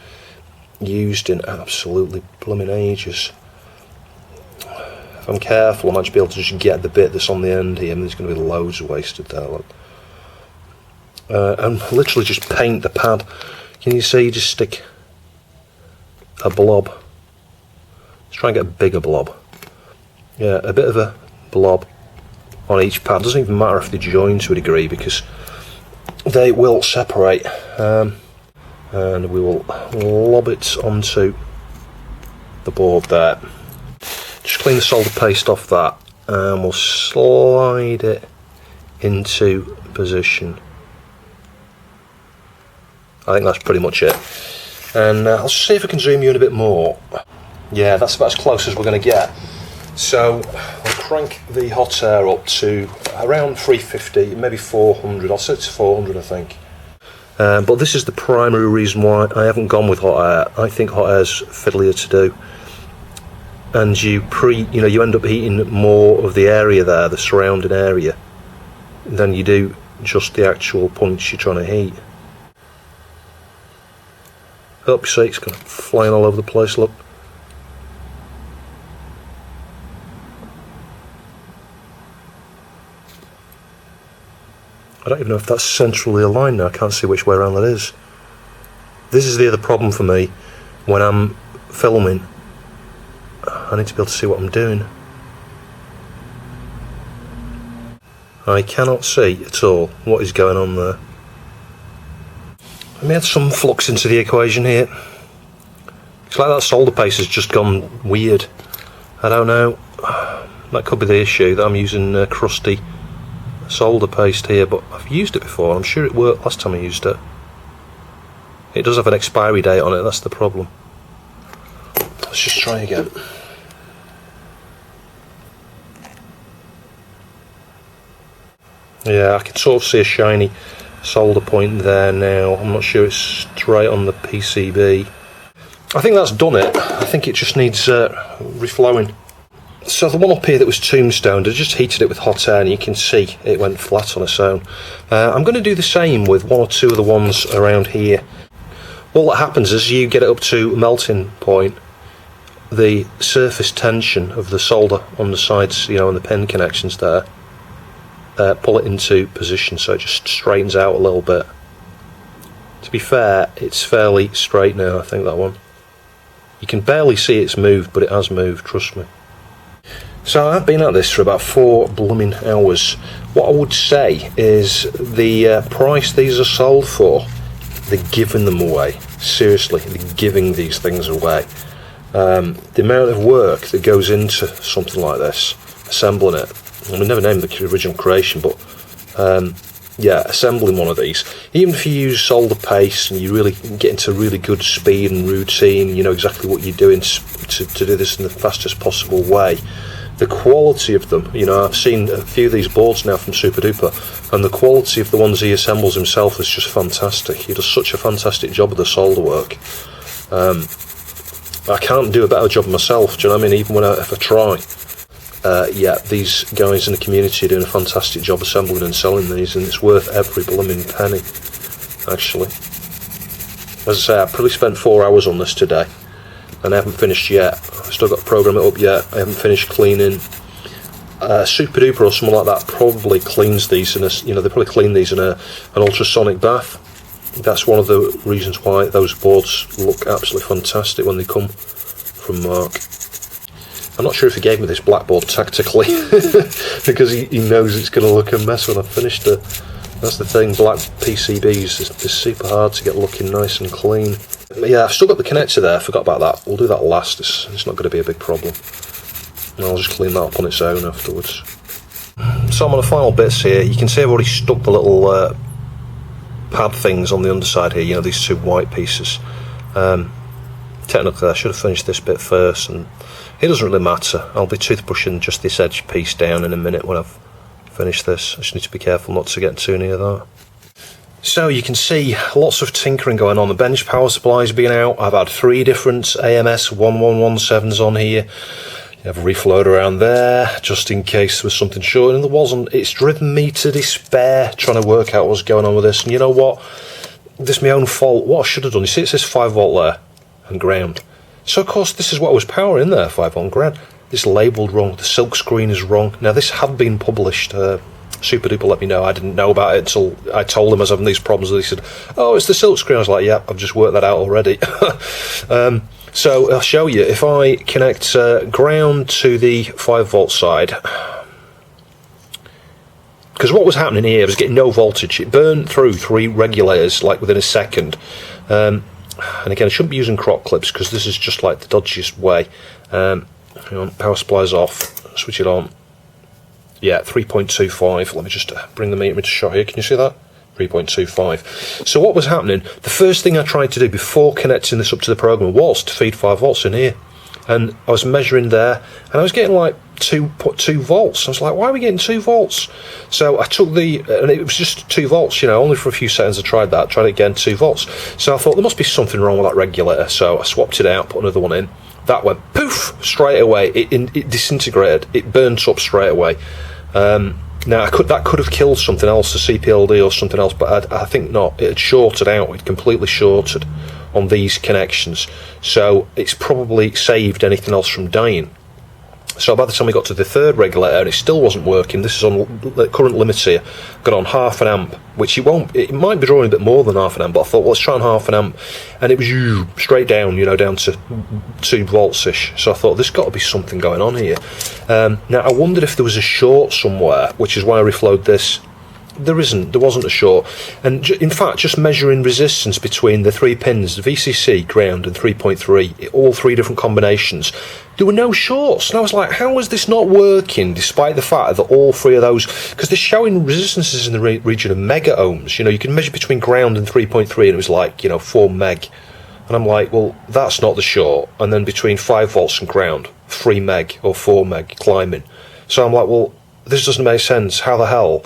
used in absolutely blooming ages. If I'm careful, I might just be able to just get the bit that's on the end here, and there's going to be loads of wasted there. Look. And literally just paint the pad. Can you see? Just stick a blob. Let's try and get a bigger blob. Yeah, a bit of a blob on each pad. Doesn't even matter if they join to a degree, because they will separate. And we will lob it onto the board there. Just clean the solder paste off that, and we'll slide it into position. I think that's pretty much it. And I'll see if I can zoom you in a bit more. Yeah, that's about as close as we're going to get. So I'll crank the hot air up to around 350, maybe 400. I'll set it to 400, I think. But this is the primary reason why I haven't gone with hot air. I think hot air's fiddlier to do. And you end up heating more of the area there, the surrounding area, than you do just the actual points you're trying to heat. Oh, you see, it's kind of flying all over the place, look. I don't even know if that's centrally aligned now. I can't see which way around that is. This is the other problem for me when I'm filming. I need to be able to see what I'm doing. I cannot see at all what is going on there. Let me add some flux into the equation here. It's like that solder paste has just gone weird. I don't know. That could be the issue, that I'm using crusty solder paste here, but I've used it before. I'm sure it worked last time I used it. It does have an expiry date on it, that's the problem. Let's just try again. Yeah, I can sort of see a shiny solder point there now. I'm not sure it's straight on the PCB. I think that's done it. I think it just needs reflowing. So the one up here that was tombstoned, I just heated it with hot air, and you can see it went flat on its own. I'm going to do the same with one or two of the ones around here. All that happens is you get it up to melting point, the surface tension of the solder on the sides, you know, and the pin connections there, pull it into position so it just straightens out a little bit. To be fair, it's fairly straight now, I think, that one. You can barely see it's moved, but it has moved, trust me. So I've been at this for about 4 blooming hours. What I would say is the price these are sold for, they're giving them away. Seriously, they're giving these things away. The amount of work that goes into something like this, assembling it, I mean, never named the original creation, but yeah, assembling one of these, even if you use solder paste and you really get into really good speed and routine, you know exactly what you're doing to do this in the fastest possible way, the quality of them, you know, I've seen a few of these boards now from Super Duper, and the quality of the ones he assembles himself is just fantastic. He does such a fantastic job of the solder work. I can't do a better job myself, do you know what I mean, even if I try. Yeah, these guys in the community are doing a fantastic job assembling and selling these, and it's worth every blooming penny, actually. As I say, I've probably spent 4 hours on this today, and I haven't finished yet. I've still got to program it up yet. I haven't finished cleaning. Super Duper or someone like that probably cleans these in a, you know, they probably clean these in an ultrasonic bath. That's one of the reasons why those boards look absolutely fantastic when they come from Mark. I'm not sure if he gave me this blackboard tactically because he knows it's going to look a mess when I've finished it. That's the thing, black PCBs is super hard to get looking nice and clean. But yeah, I've still got the connector there, I forgot about that. We'll do that last, it's not going to be a big problem. And I'll just clean that up on its own afterwards. So I'm on the final bits here. You can see I've already stuck the little pad things on the underside here, you know, these two white pieces. Technically I should have finished this bit first, and it doesn't really matter. I'll be toothbrushing just this edge piece down in a minute when I've finished this. I just need to be careful not to get too near that. So you can see lots of tinkering going on. The bench power supply's been out. I've had 3 different AMS 1117s on here. You have a refloader around there, just in case there was something short, and there wasn't. It's driven me to despair trying to work out what's going on with this. And you know what? This is my own fault. What I should have done, you see it says 5 volt there, and ground. So of course this is what was powering there, 5 volt ground. It's labelled wrong, the silk screen is wrong. Now this had been published, Super Duper let me know, I didn't know about it until I told them I was having these problems, and they said, oh, it's the silk screen. I was like, yeah, I've just worked that out already. So I'll show you, if I connect ground to the 5 volt side, because what was happening here was getting no voltage. It burned through 3 regulators like within a second. And again, I shouldn't be using crop clips because this is just like the dodgiest way. Hang on, power supply's off, switch it on. Yeah, 3.25. Let me just bring the meter into shot here. Can you see that? 3.25. So what was happening, the first thing I tried to do before connecting this up to the program was to feed 5 volts in here. And I was measuring there, and I was getting like 2 volts. I was like, why are we getting 2 volts? So I took and it was just 2 volts, you know, only for a few seconds I tried that, tried it again, 2 volts. So I thought there must be something wrong with that regulator, so I swapped it out, put another one in. That went poof, straight away, it disintegrated, it burnt up straight away. Now that could have killed something else, a CPLD or something else, but I think not. It had shorted out, it completely shorted on these connections, so it's probably saved anything else from dying. So by the time we got to the 3rd regulator, and it still wasn't working. This is on the current limits here, got on 0.5 amp, which it might be drawing a bit more than 0.5 amp, but I thought, well, let's try on 0.5 amp, and it was straight down, you know, down to 2 volts ish. So I thought there's got to be something going on here. Now I wondered if there was a short somewhere, which is why I reflowed this. There wasn't a short, and in fact just measuring resistance between the 3 pins, the VCC, ground and 3.3, all 3 different combinations, there were no shorts, and I was like, how is this not working despite the fact that all 3 of those, because they're showing resistances in the region of mega ohms, you know, you can measure between ground and 3.3 and it was like, you know, 4 meg, and I'm like, well, that's not the short. And then between 5 volts and ground, 3 meg or 4 meg climbing. So I'm like, well, this doesn't make sense. How the hell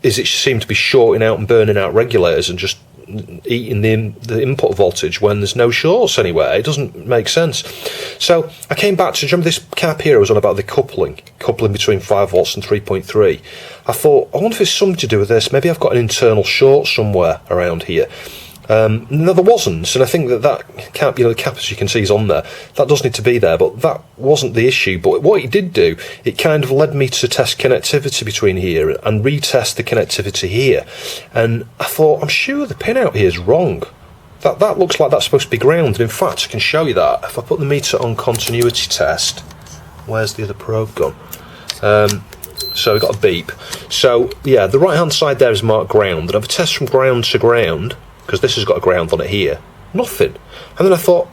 is it seem to be shorting out and burning out regulators and just eating the input voltage when there's no shorts anywhere? It doesn't make sense. So I came back to, remember this cap here I was on about the coupling between 5 volts and 3.3. I thought, I wonder if it's something to do with this. Maybe I've got an internal short somewhere around here. No, there wasn't, and I think that cap, you know, the cap, as you can see, is on there. That does need to be there, but that wasn't the issue. But what it did do, it kind of led me to test connectivity between here and retest the connectivity here. And I thought, I'm sure the pinout here is wrong. That looks like that's supposed to be ground, and in fact, I can show you that. If I put the meter on continuity test, where's the other probe gone? So we've got a beep. So yeah, the right hand side there is marked ground, and I've a test from ground to ground, because this has got a ground on it here. Nothing. And then I thought,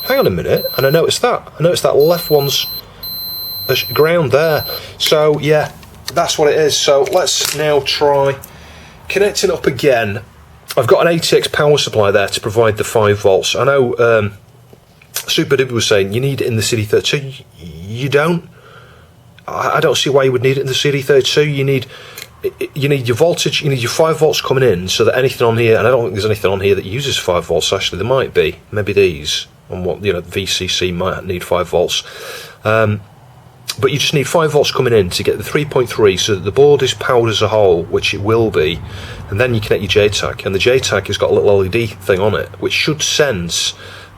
hang on a minute, and I noticed that left one's ground there. So yeah, that's what it is. So let's now try connecting up again, I've got an ATX power supply there to provide the 5 volts. I know Super Duper was saying you need it in the CD32. You don't. I don't see why you would need it in the CD32. You need your voltage, you need your 5 volts coming in, so that anything on here, and I don't think there's anything on here that uses 5 volts, actually. There might be, maybe these, on what, VCC might need 5 volts. But you just need 5 volts coming in to get the 3.3 so that the board is powered as a whole, which it will be, and then you connect your JTAG, and the JTAG has got a little LED thing on it, which should sense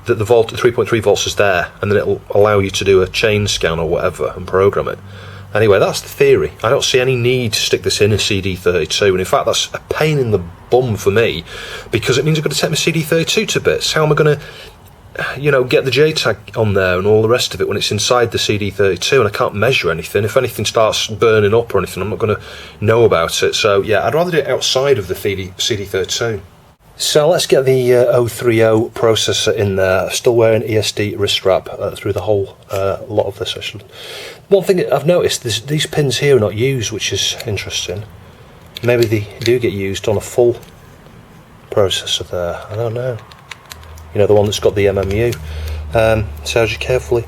that the 3.3 volts is there, and then it'll allow you to do a chain scan or whatever and program it. Anyway, that's the theory. I don't see any need to stick this in a CD32, and in fact that's a pain in the bum for me, because it means I've got to take my CD32 to bits. How am I going to get the JTAG on there and all the rest of it when it's inside the CD32 and I can't measure anything? If anything starts burning up or anything, I'm not going to know about it. So yeah, I'd rather do it outside of the CD32. So let's get the 030 processor in there. Still wearing Esd Wrist Strap through the whole lot of this, actually. One thing I've noticed, these pins here are not used, which is interesting. Maybe they do get used on a full processor there, I don't know. The one that's got the MMU. So just carefully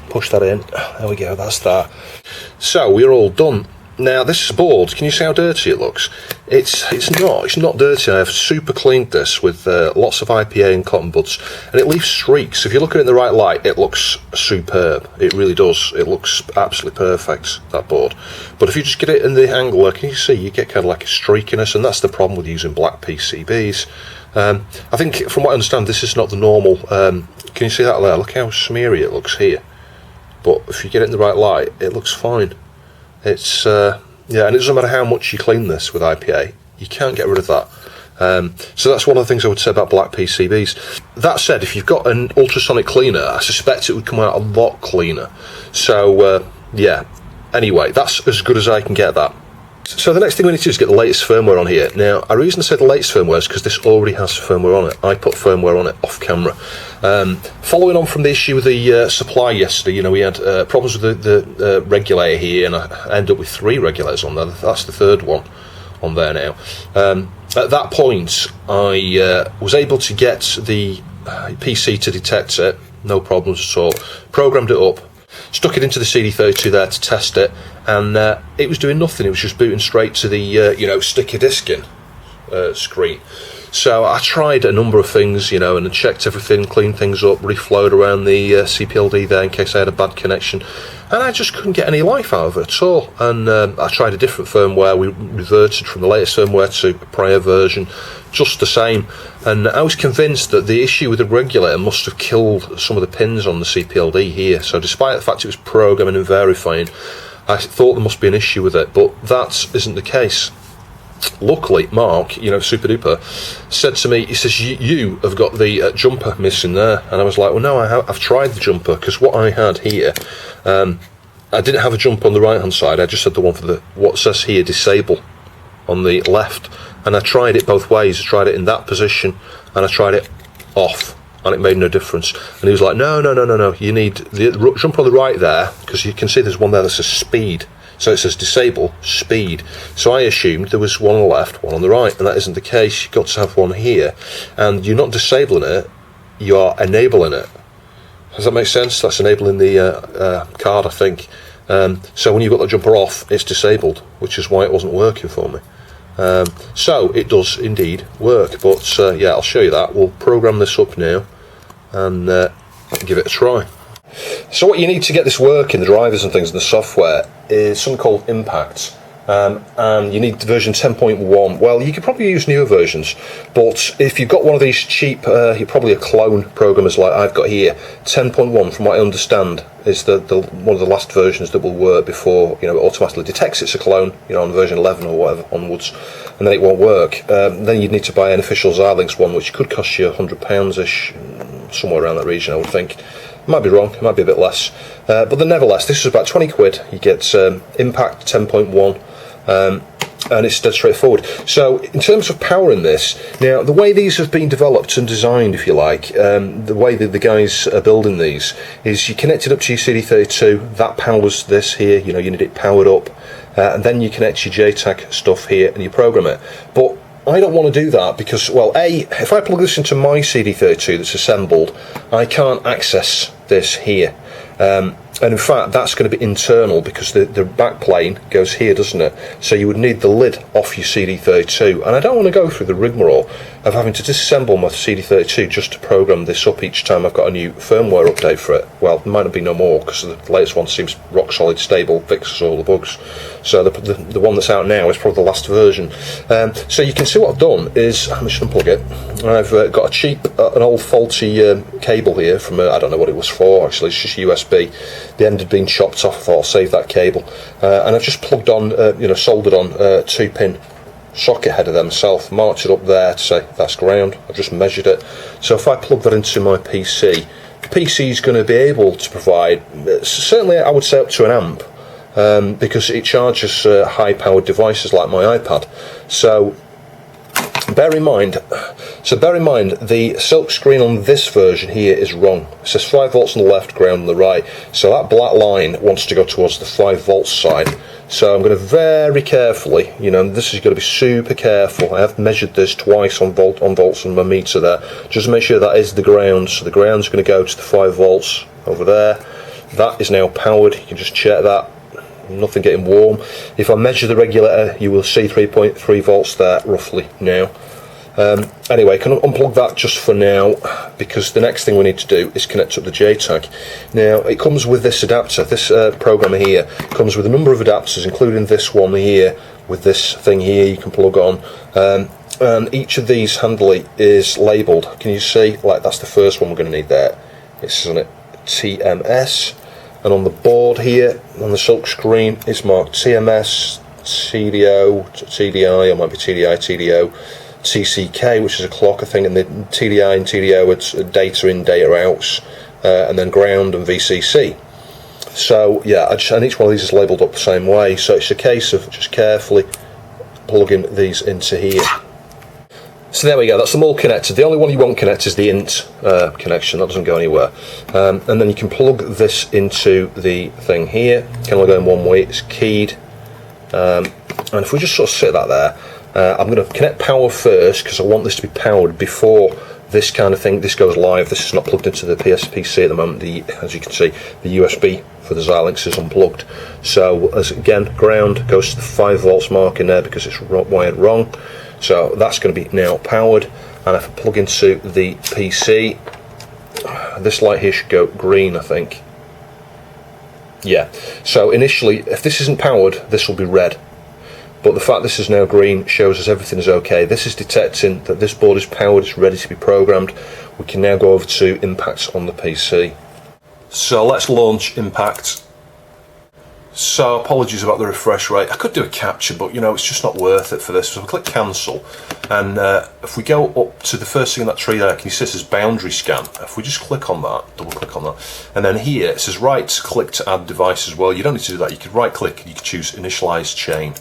push that in. There we go, that's that. So we're all done. Now this board, can you see how dirty it looks? It's not dirty. I've super cleaned this with lots of IPA and cotton buds, and it leaves streaks. If you look at it in the right light, it looks superb. It really does. It looks absolutely perfect, that board. But if you just get it in the angle, can you see, you get kind of like a streakiness, and that's the problem with using black PCBs. I think, from what I understand, this is not the normal. Can you see that there? Look how smeary it looks here. But if you get it in the right light, it looks fine. It's yeah, and it doesn't matter how much you clean this with IPA, you can't get rid of that. So that's one of the things I would say about black PCBs. That said, if you've got an ultrasonic cleaner, I suspect it would come out a lot cleaner. So yeah, anyway, that's as good as I can get that. So the next thing we need to do is get the latest firmware on here. Now, the reason I say the latest firmware is because this already has firmware on it. I put firmware on it off camera. Following on from the issue with the supply yesterday, we had problems with the regulator here, and I ended up with 3 regulators on there. That's the 3rd one on there now. At that point, I was able to get the PC to detect it, no problems at all. Programmed it up, stuck it into the CD32 there to test it, and it was doing nothing. It was just booting straight to the stick a disc in screen. So I tried a number of things, and checked everything, cleaned things up, reflowed around the CPLD there in case I had a bad connection, and I just couldn't get any life out of it at all. And I tried a different firmware. We reverted from the latest firmware to a prior version, just the same. And I was convinced that the issue with the regulator must have killed some of the pins on the CPLD here. So despite the fact it was programming and verifying, I thought there must be an issue with it, but that isn't the case. Luckily, Mark, Super Duper, said to me, he says, you have got the jumper missing there. And I was like, well, no, I've tried the jumper, because what I had here, I didn't have a jumper on the right hand side. I just had the one for what says here, disable, on the left. And I tried it both ways. I tried it in that position, and I tried it off, and it made no difference. And he was like, no, you need the jumper on the right there, because you can see there's one there that says speed. So it says disable, speed. So I assumed there was one on the left, one on the right, and that isn't the case. You've got to have one here. And you're not disabling it, you are enabling it. Does that make sense? That's enabling the card, I think. So when you've got the jumper off, it's disabled, which is why it wasn't working for me. So it does indeed work, but yeah, I'll show you that. We'll program this up now and give it a try. So what you need to get this working, the drivers and things and the software, is something called Impact, and you need version 10.1. Well, you could probably use newer versions, but if you've got one of these cheap, you're probably a clone programmers like I've got here. 10.1, from what I understand, is the one of the last versions that will work before it automatically detects it's a clone, on version 11 or whatever onwards, and then it won't work. Then you'd need to buy an official Xilinx one, which could cost you £100-ish, somewhere around that region, I would think. Might be wrong, it might be a bit less, but then nevertheless, this is about 20 quid. You get Impact 10.1, and it's dead straightforward. So in terms of powering this, now the way these have been developed and designed, if you like, the way that the guys are building these is you connect it up to your CD32, that powers this here, you need it powered up, and then you connect your JTAG stuff here and you program it. But I don't want to do that because, well, if I plug this into my CD32 that's assembled, I can't access this here. And in fact, that's going to be internal because the back plane goes here, doesn't it? So you would need the lid off your CD32. And I don't want to go through the rigmarole of having to disassemble my CD32 just to program this up each time I've got a new firmware update for it. Well, there might be no more because the latest one seems rock solid, stable, fixes all the bugs. So the one that's out now is probably the last version. So you can see what I've done is, I'm just going to unplug it. I've got a cheap, an old faulty cable here from, I don't know what it was for actually, it's just USB. The end had been chopped off, I thought I'll save that cable. And I've just plugged on, soldered on a 2-pin socket header there myself, marked it up there to say that's ground. I've just measured it. So if I plug that into my PC, the PC is going to be able to provide, certainly I would say up to an amp, because it charges high-powered devices like my iPad. So bear in mind, the silk screen on this version here is wrong. It says 5 volts on the left, ground on the right. So that black line wants to go towards the 5 volts side. So I'm going to very carefully, this is going to be super careful. I have measured this twice on volts on my meter there, just to make sure that is the ground. So the ground's going to go to the 5 volts over there. That is now powered. You can just check that. Nothing getting warm. If I measure the regulator, you will see 3.3 volts there roughly now. Anyway, can I unplug that just for now, because the next thing we need to do is connect up the JTAG. Now it comes with this adapter. This programmer here comes with a number of adapters, including this one here with this thing here you can plug on, and each of these handily is labelled. Can you see? Like, that's the first one we're going to need there. It's on it TMS. And on the board here, on the silk screen, it's marked TMS, TDO, TDI, or might be TDI, TDO, TCK, which is a clock, I think, and the TDI and TDO are data in, data outs, and then ground and VCC. So, yeah, and each one of these is labelled up the same way, so it's a case of just carefully plugging these into here. So there we go, that's them all connected. The only one you won't connect is the int connection, that doesn't go anywhere. And then you can plug this into the thing here. Can only go in one way, it's keyed. And if we just sort of sit that there, I'm going to connect power first because I want this to be powered before this kind of thing. This goes live. This is not plugged into the PC at the moment. As you can see, the USB for the Xilinx is unplugged. So as again, ground goes to the 5 volts mark in there because it's wired wrong. So that's going to be now powered, and if I plug into the PC, this light here should go green, I think. Yeah, so initially, if this isn't powered, this will be red. But the fact this is now green shows us everything is okay. This is detecting that this board is powered, it's ready to be programmed. We can now go over to Impact on the PC. So let's launch Impact. So apologies about the refresh rate. I could do a capture, but it's just not worth it for this. So I click cancel, and if we go up to the first thing in that tree there, can you see it says boundary scan? If we just click on that, double click on that, and then here it says right click to add device as well. You don't need to do that. You could right click and you can choose initialize chain,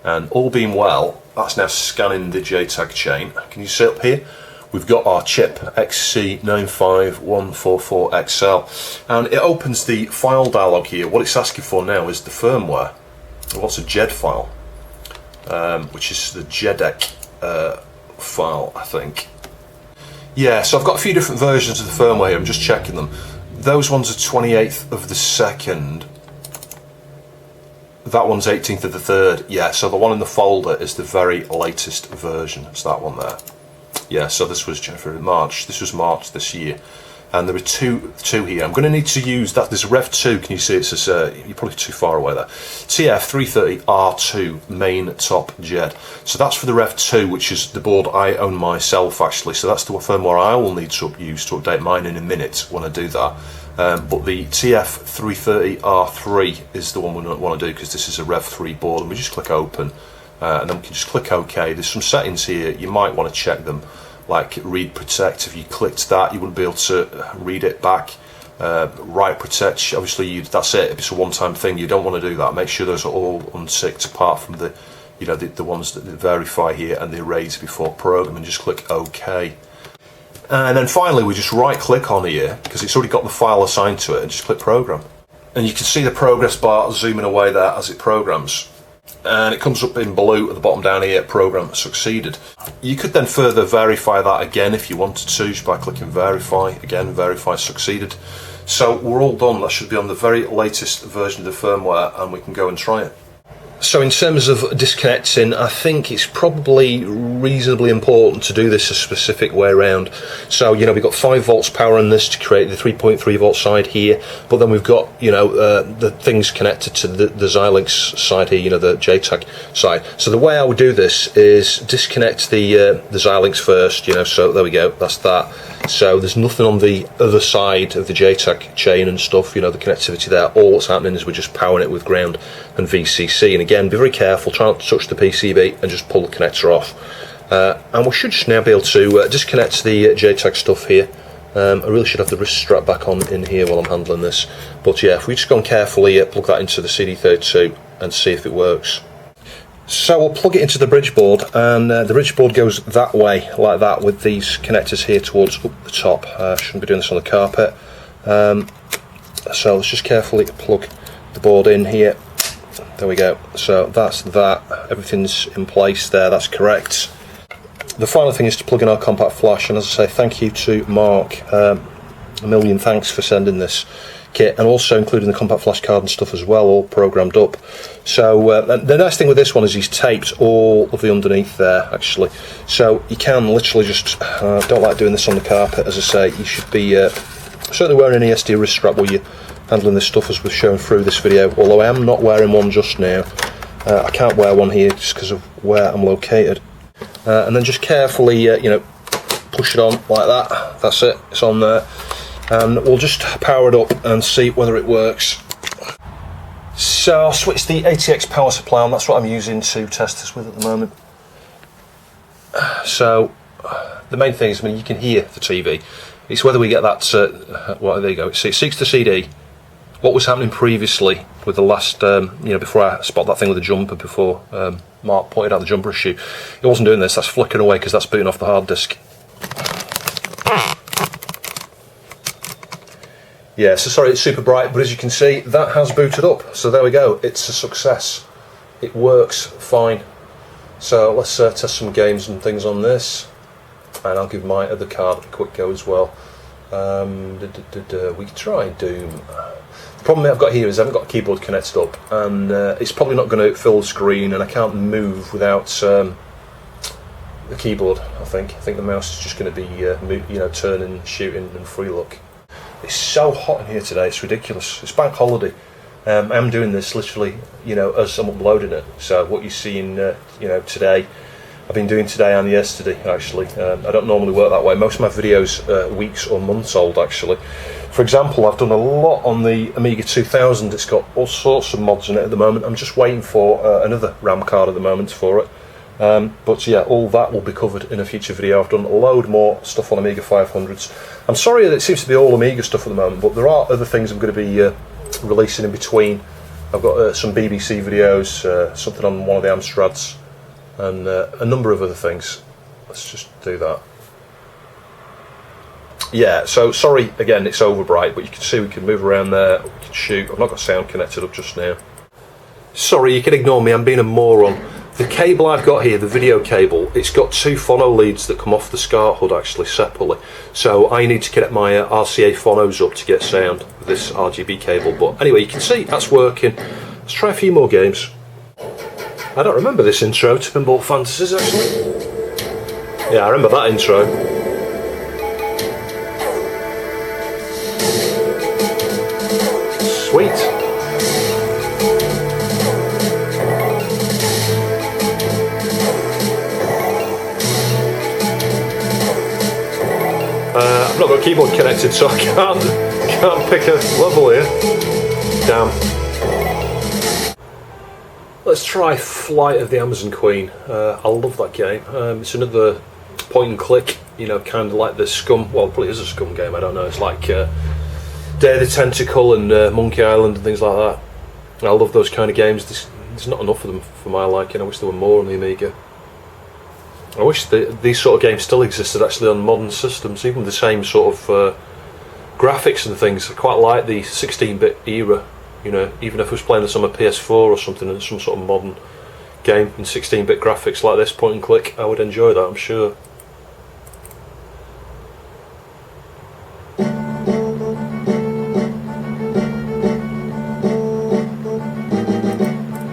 and all being well, that's now scanning the JTAG chain. Can you see up here? We've got our chip XC95144XL, and it opens the file dialog here. What it's asking for now is the firmware. It wants a JED file, which is the JEDEC file, I think. Yeah, so I've got a few different versions of the firmware here. I'm just checking them. Those ones are 28th of the 2nd. That one's 18th of the 3rd. Yeah, so the one in the folder is the very latest version. It's that one there. Yeah, so this was January, March. This was March this year, and there were two here. I'm going to need to use that. There's Rev 2. Can you see? It says you're probably too far away there. TF330 R2 main top JED. So that's for the Rev 2, which is the board I own myself actually. So that's the firmware I will need to use to update mine in a minute when I do that. But the TF330 R3 is the one we want to do because this is a Rev 3 board, and we just click open. And then we can just click OK. There's some settings here you might want to check them, like read protect. If you clicked that, you wouldn't be able to read it back. Write protect, obviously that's it. If it's a one-time thing, you don't want to do that. Make sure those are all unticked apart from the the ones that verify here and the erase before program, and just click OK. And then finally we just right click on here because it's already got the file assigned to it, and just click program. And you can see the progress bar zooming away there as it programs. and it comes up in blue at the bottom down here, program succeeded. You could then further verify that again if you wanted to, just by clicking verify, again verify succeeded. So we're all done. That should be on the very latest version of the firmware, and we can go and try it. So in terms of disconnecting, I think it's probably reasonably important to do this a specific way around. So, you know, we've got 5 volts power in this to create the 3.3 volt side here, but then we've got, you know, the things connected to the Xilinx side here, you know, the JTAG side. So the way I would do this is disconnect the Xilinx first, you know, so there we go, that's that. So there's nothing on the other side of the JTAG chain and stuff, you know, the connectivity there. All that's happening is we're just powering it with ground and VCC. And again, be very careful, try not to touch the PCB and just pull the connector off. And we should just now be able to disconnect the JTAG stuff here. I really should have the wrist strap back on in here while I'm handling this. But yeah, if we just go on carefully, plug that into the CD32 and see if it works. So we'll plug it into the bridge board, and the bridge board goes that way, like that, with these connectors here towards up the top. Shouldn't be doing this on the carpet. So let's just carefully plug the board in here. There we go. So that's that. Everything's in place there. That's correct. The final thing is to plug in our compact flash, and as I say, thank you to Mark. A million thanks for sending this kit, and also including the compact flash card and stuff as well, all programmed up. So the nice thing with this one is he's taped all of the underneath there, actually. So you can literally just, don't like doing this on the carpet, as I say. You should be certainly wearing an Esd wrist strap while you're handling this stuff, as we've shown through this video, although I am not wearing one just now. I can't wear one here just because of where I'm located. And then just carefully, you know, push it on like that. That's it, it's on there. And we'll just power it up and see whether it works. So I'll switch the ATX power supply on, that's what I'm using to test this with at the moment. So the main thing is, I mean, you can hear the TV. It's whether we get that, well, there you go, see, it seeks the CD. What was happening previously with the last, you know, before I spot that thing with the jumper, before Mark pointed out the jumper issue, it wasn't doing this, that's flickering away because that's booting off the hard disk. Yeah, so sorry it's super bright, but as you can see, that has booted up. So there we go, it's a success. It works fine. So let's test some games and things on this. And I'll give my other card a quick go as well. We try Doom. The problem I've got here is I haven't got a keyboard connected up, and it's probably not going to fill the screen, and I can't move without the keyboard, I think. I think the mouse is just going to be you know, turning, shooting and free look. It's so hot in here today, it's ridiculous. It's bank holiday. I'm doing this literally, you know, as I'm uploading it. So what you see in, you know, today, I've been doing today and yesterday, actually. I don't normally work that way. Most of my videos are weeks or months old, actually. For example, I've done a lot on the Amiga 2000. It's got all sorts of mods in it at the moment. I'm just waiting for another RAM card at the moment for it. But yeah, all that will be covered in a future video. I've done a load more stuff on Amiga 500s. I'm sorry that it seems to be all Amiga stuff at the moment, but there are other things I'm going to be releasing in between. I've got some BBC videos, something on one of the Amstrads, and a number of other things. Let's just do that. Yeah, so sorry again, it's over bright, but you can see we can move around there, we can shoot. I've not got sound connected up just now. Sorry, you can ignore me, I'm being a moron. The cable I've got here, the video cable, it's got 2 phono leads that come off the SCART HUD actually separately. So I need to connect my RCA phonos up to get sound with this RGB cable. But anyway, you can see that's working. Let's try a few more games. I don't remember this intro to Pinball Fantasies actually. Yeah, I remember that intro. Sweet. I've not got a keyboard connected, so I can't pick a level here. Damn. Let's try Flight of the Amazon Queen. I love that game. It's another point and click, you know, kind of like the Scum. Well, it probably is a Scum game. I don't know. It's like Day of the Tentacle and Monkey Island and things like that. I love those kind of games. There's not enough of them for my liking. I wish there were more on the Amiga. I wish these sort of games still existed actually on modern systems, even with the same sort of graphics and things. I quite like the 16-bit era, you know, even if I was playing this on a PS4 or something in some sort of modern game in 16-bit graphics like this, point and click, I would enjoy that, I'm sure.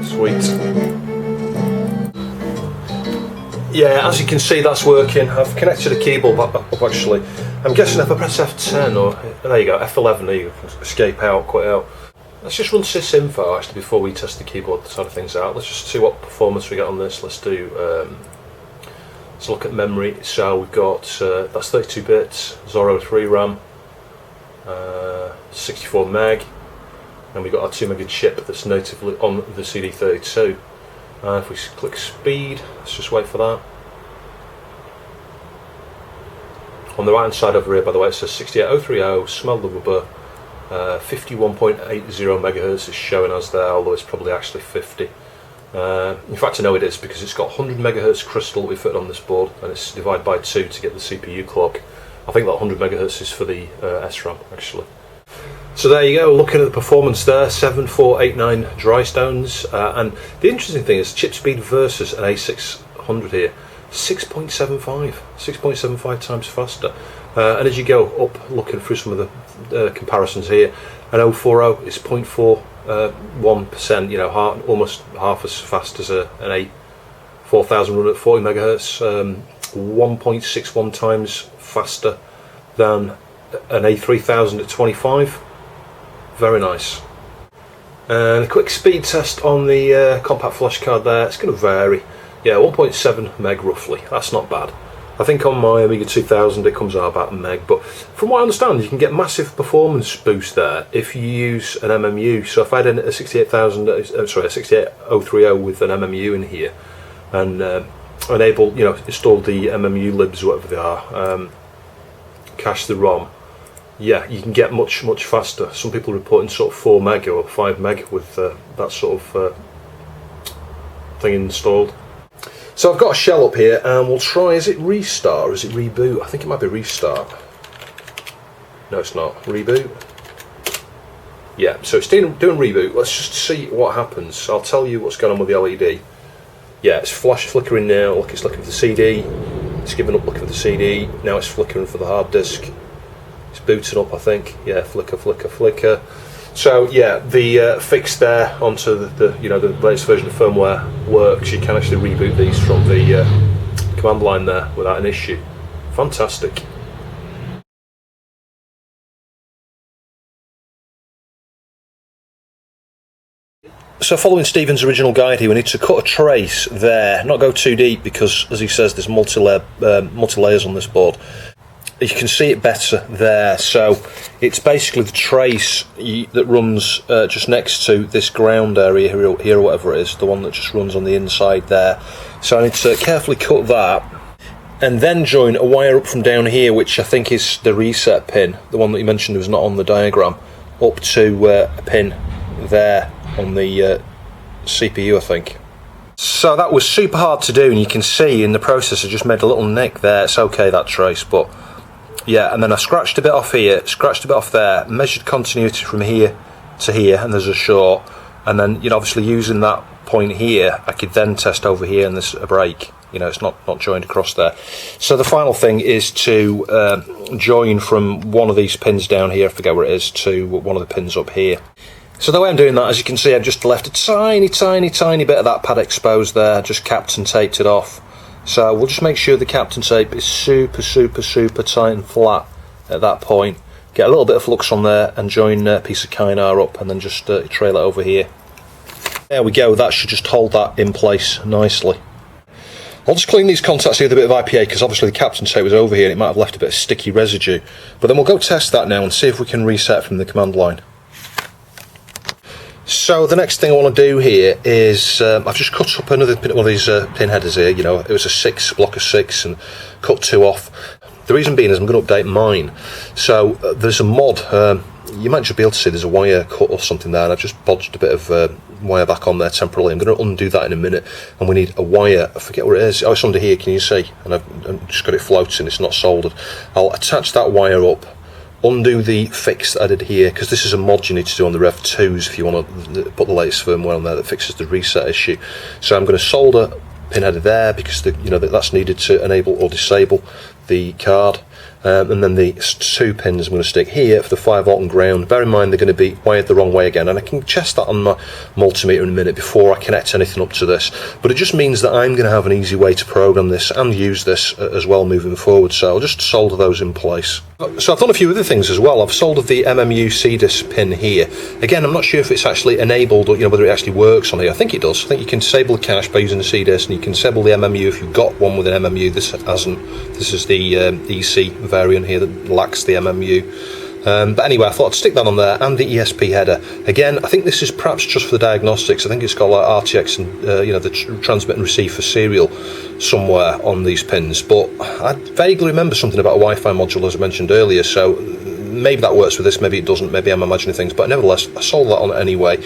Sweet. Yeah, as you can see, that's working. I've connected a keyboard up actually. I'm guessing if I press F10 or there you go, F11, there you go, escape out, quit out. Let's just run sysinfo actually before we test the keyboard side of things out. Let's just see what performance we get on this. Let's do. Let's look at memory. So we've got that's 32 bits, Zorro 3 RAM, 64 meg, and we've got our 2 mega chip that's natively on the CD32. If we click speed, let's just wait for that. On the right hand side over here, by the way, it says 68030, smell the rubber, 51.80 megahertz is showing us there, although it's probably actually 50. In fact, I know it is because it's got 100 megahertz crystal we fit on this board, and it's divided by 2 to get the CPU clock. I think that 100 megahertz is for the SRAM actually. So there you go, looking at the performance there, 7489 dry stones, and the interesting thing is chip speed versus an A600 here, 6.75 times faster. And as you go up, looking through some of the comparisons here, an 040 is 0.41%, you know, almost half as fast as an A4000 run at 40 megahertz, 1.61 times faster than an A3000 at 25. Very nice. And a quick speed test on the compact flash card there. It's going to vary. Yeah, 1.7 meg roughly. That's not bad. I think on my Amiga 2000 it comes out about a meg, but from what I understand you can get massive performance boost there if you use an MMU. So if I had a 68030 with an MMU in here and enable, you know, install the MMU libs, whatever they are, cache the ROM. Yeah, you can get much faster. Some people are reporting sort of 4 meg or 5 meg with that sort of thing installed. So I've got a shell up here and we'll try, is it restart or is it reboot? I think it might be restart. No, it's not. Reboot? Yeah, so it's doing reboot. Let's just see what happens. I'll tell you what's going on with the LED. Yeah, it's flash flickering now. Look, it's looking for the CD. It's giving up looking for the CD. Now it's flickering for the hard disk. It's booting up, I think. Yeah, flicker, flicker, flicker. So yeah, the fix there onto the latest version of firmware works. You can actually reboot these from the command line there without an issue. Fantastic. So following Stephen's original guide here, we need to cut a trace there, not go too deep because, as he says, there's multi-layers on this board. You can see it better there, so it's basically the trace that runs just next to this ground area here or whatever it is, the one that just runs on the inside there. So I need to carefully cut that and then join a wire up from down here, which I think is the reset pin, the one that you mentioned was not on the diagram, up to a pin there on the CPU, I think. So that was super hard to do, and you can see in the process I just made a little nick there. It's okay, that trace, but yeah, and then I scratched a bit off here, scratched a bit off there, measured continuity from here to here, and there's a short, and then, you know, obviously using that point here, I could then test over here and there's a break, you know, it's not joined across there. So the final thing is to join from one of these pins down here, I forget where it is, to one of the pins up here. So the way I'm doing that, as you can see, I've just left a tiny bit of that pad exposed there, just capped and taped it off. So we'll just make sure the capped and tape is super tight and flat at that point. Get a little bit of flux on there and join a piece of Kynar up and then just trail it over here. There we go, that should just hold that in place nicely. I'll just clean these contacts here with a bit of IPA because obviously the capped and tape was over here and it might have left a bit of sticky residue. But then we'll go test that now and see if we can reset from the command line. So the next thing I want to do here is I've just cut up another one of these pin headers here. You know, it was a block of 6 and cut 2 off. The reason being is I'm going to update mine. So there's a mod, you might just be able to see there's a wire cut or something there, and I've just bodged a bit of wire back on there temporarily. I'm going to undo that in a minute, and we need a wire, I forget where it is, oh, it's under here, can you see? And I've just got it floating, it's not soldered. I'll attach that wire up undo the fix that I did here, because this is a mod you need to do on the Rev 2s if you want to put the latest firmware on there that fixes the reset issue. So I'm going to solder pin header there, because that's needed to enable or disable the card. And then the 2 pins I'm going to stick here for the 5V and ground. Bear in mind they're going to be wired the wrong way again, and I can test that on my multimeter in a minute before I connect anything up to this. But it just means that I'm going to have an easy way to program this and use this as well moving forward. So I'll just solder those in place. So I've done a few other things as well. I've soldered the MMU CDIS pin here. Again, I'm not sure if it's actually enabled or whether it actually works on here. I think it does. I think you can disable the cache by using the CDIS, and you can disable the MMU if you've got one with an MMU. This hasn't. This is the EC variant here that lacks the MMU. But anyway, I thought I'd stick that on there, and the ESP header. Again, I think this is perhaps just for the diagnostics. I think it's got like RTX and the transmit and receive for serial somewhere on these pins. But I vaguely remember something about a Wi-Fi module, as I mentioned earlier. So maybe that works with this, maybe it doesn't. Maybe I'm imagining things. But nevertheless, I soldered that on anyway.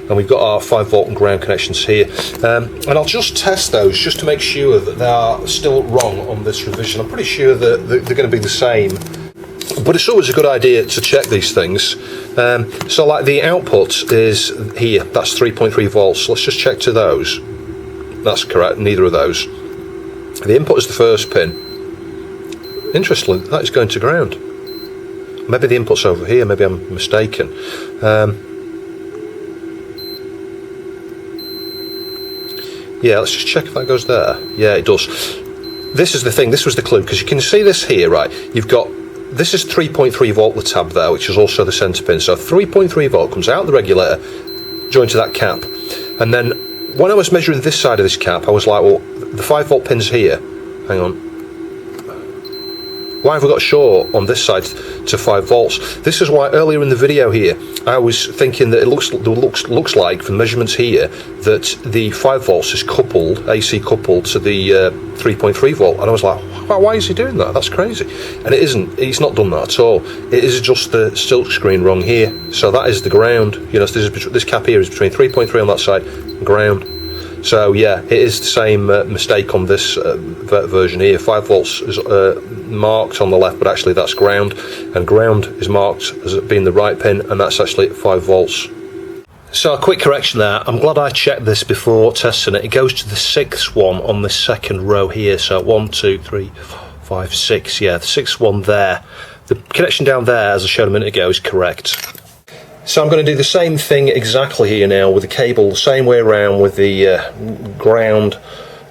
And we've got our 5V and ground connections here. And I'll just test those just to make sure that they are still wrong on this revision. I'm pretty sure that they're going to be the same. But it's always a good idea to check these things. So like the output is here, that's 3.3 volts. Let's just check to those. That's correct, neither of those. The input is the first pin. Interestingly, that is going to ground. Maybe the input's over here, maybe I'm mistaken. Yeah, let's just check if that goes there. Yeah, it does. This is the thing, this was the clue, because you can see this here, right? You've got, this is 3.3 volt, the tab there, which is also the centre pin. So 3.3 volt comes out the regulator, joined to that cap. And then when I was measuring this side of this cap, I was like, well, the 5V pin's here. Hang on. Why have we got short on this side to 5 volts? This is why earlier in the video here, I was thinking that it looks like, from measurements here, that the 5 volts is coupled, AC coupled to the 3.3 volt. And I was like, why is he doing that? That's crazy. And it isn't. He's not done that at all. It is just the silk screen wrong here. So that is the ground. This cap here is between 3.3 on that side and ground. So yeah, it is the same mistake on this version here. 5 volts is marked on the left, but actually that's ground, and ground is marked as being the right pin, and that's actually 5 volts. So a quick correction there. I'm glad I checked this before testing it. It goes to the 6th one on this second row here. So 1, 2, 3, 4, 5, 6. Yeah, the 6th one there. The connection down there, as I showed a minute ago, is correct. So I'm going to do the same thing exactly here now with the cable, the same way around with the ground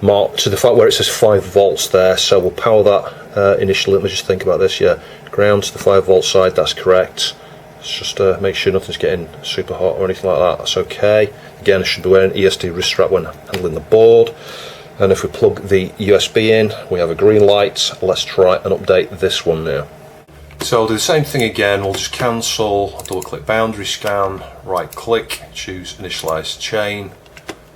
marked to the fact where it says 5 volts there. So we'll power that initially. Let me just think about this. Yeah, ground to the 5 volt side, that's correct. Let's just make sure nothing's getting super hot or anything like that. That's okay. Again, I should be wearing Esd Wrist Strap when handling the board. And if we plug the USB in, we have a green light. Let's try and update this one now. So I'll do the same thing again. We'll just cancel, double click boundary scan, right click, choose initialize chain,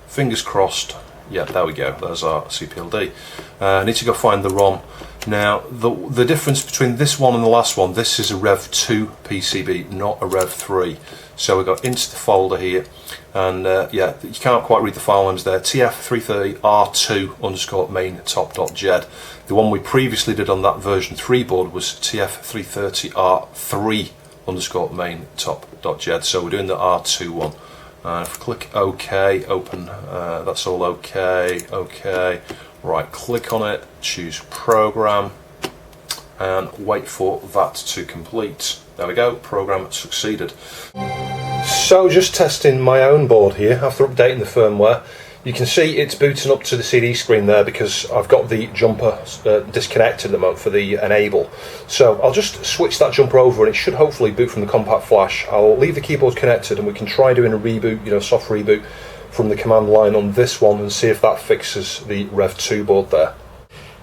fingers crossed. Yeah, there we go, there's our CPLD. I need to go find the ROM. Now the difference between this one and the last one, this is a Rev 2 PCB, not a Rev 3. So we go into the folder here, and yeah, you can't quite read the file names there. TF330 R2 underscore main top.jed. The one we previously did on that version 3 board was TF330 R3 underscore main top.jed. So we're doing the R2 one. If we click OK, open, that's all OK, OK. Right, click on it, choose program, and wait for that to complete. There we go, program succeeded. So just testing my own board here after updating the firmware. You can see it's booting up to the CD screen there because I've got the jumper disconnected at the moment for the enable. So I'll just switch that jumper over and it should hopefully boot from the compact flash. I'll leave the keyboard connected and we can try doing a reboot, soft reboot from the command line on this one and see if that fixes the Rev 2 board there.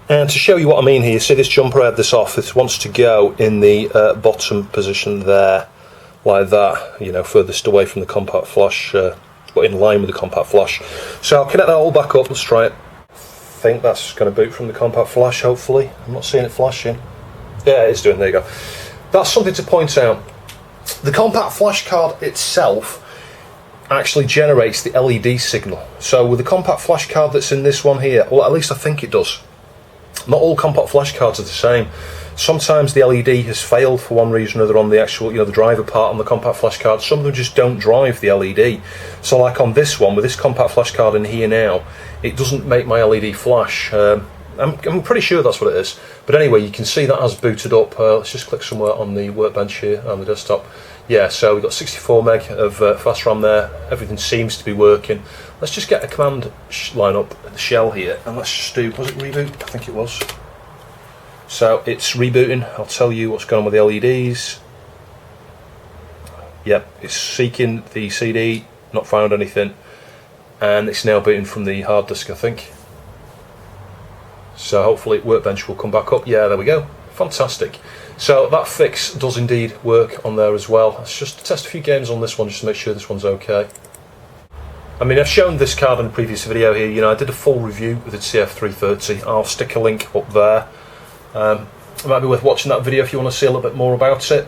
And to show you what I mean here, see this jumper, I had this off, this wants to go in the bottom position there, like that, furthest away from the compact flash, but in line with the compact flash. So I'll connect that all back up, let's try it. I think that's going to boot from the compact flash, hopefully. I'm not seeing it flashing. Yeah, it's doing, there you go. That's something to point out. The compact flash card itself actually generates the LED signal. So with the compact flash card that's in this one here, well, at least I think it does. Not all compact flash cards are the same. Sometimes the LED has failed for one reason or other on the actual, the driver part on the compact flash card. Some of them just don't drive the LED. So like on this one, with this compact flash card in here now, it doesn't make my LED flash. I'm pretty sure that's what it is. But anyway, you can see that has booted up. Let's just click somewhere on the workbench here, on the desktop. Yeah, so we've got 64 meg of fast RAM there. Everything seems to be working. Let's just get a command line up at the shell here, and let's just do, was it reboot? I think it was. So it's rebooting. I'll tell you what's going on with the LEDs. Yep, it's seeking the CD, not found anything, and it's now booting from the hard disk, I think. So hopefully workbench will come back up. Yeah, there we go. Fantastic. So that fix does indeed work on there as well. Let's just test a few games on this one just to make sure this one's okay. I mean, I've shown this card in the previous video here. I did a full review with the TF330. I'll stick a link up there. It might be worth watching that video if you want to see a little bit more about it.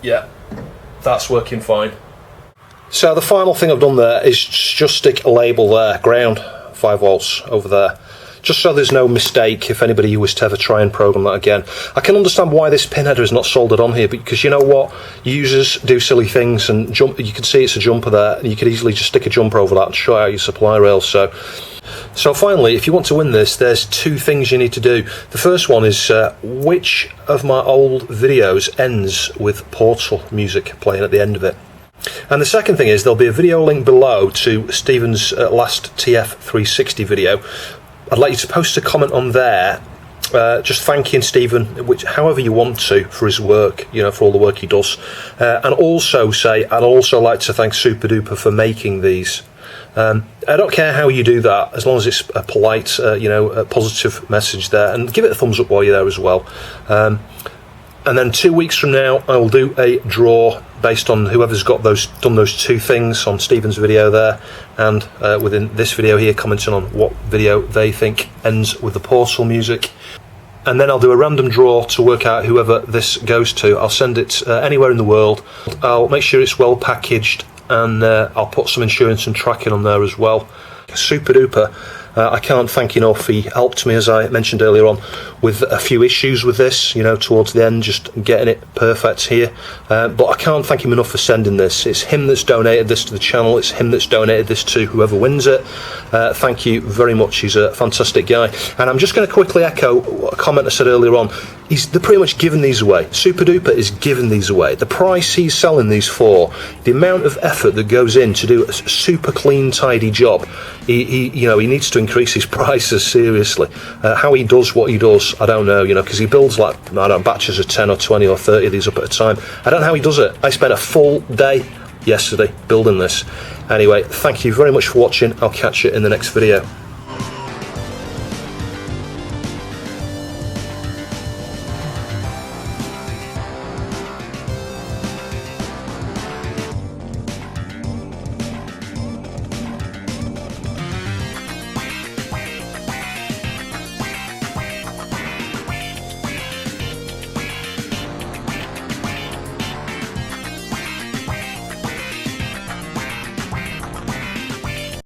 Yeah, that's working fine. So the final thing I've done there is just stick a label there, ground, 5 volts over there. Just so there's no mistake if anybody was to ever try and program that again. I can understand why this pin header is not soldered on here, because you know what? Users do silly things, and you can see it's a jumper there, and you could easily just stick a jumper over that and show out your supply rails. So finally, if you want to win this, there's 2 things you need to do. The first one is which of my old videos ends with Portal music playing at the end of it. And the second thing is there'll be a video link below to Stephen's last TF360 video. I'd like you to post a comment on there, just thanking Stephen, however you want to, for his work, for all the work he does, and also say, I'd also like to thank Super Duper for making these. I don't care how you do that, as long as it's a polite, a positive message there, and give it a thumbs up while you're there as well. And then 2 weeks from now, I will do a draw based on whoever's done those 2 things on Stephen's video there, and within this video here, commenting on what video they think ends with the Portal music. And then I'll do a random draw to work out whoever this goes to. I'll send it anywhere in the world. I'll make sure it's well packaged, and I'll put some insurance and tracking on there as well. Super duper. I can't thank enough. He helped me, as I mentioned earlier on, with a few issues with this, towards the end, just getting it perfect here. But I can't thank him enough for sending this. It's him that's donated this to the channel. It's him that's donated this to whoever wins it. Thank you very much. He's a fantastic guy. And I'm just going to quickly echo a comment I said earlier on. They're pretty much giving these away. Super Duper is giving these away. The price he's selling these for, the amount of effort that goes in to do a super clean, tidy job, he needs to increase his prices seriously. How he does what he does, I don't know, because he builds batches of 10 or 20 or 30 of these up at a time. I don't know how he does it. I spent a full day yesterday building this. Anyway, thank you very much for watching. I'll catch you in the next video.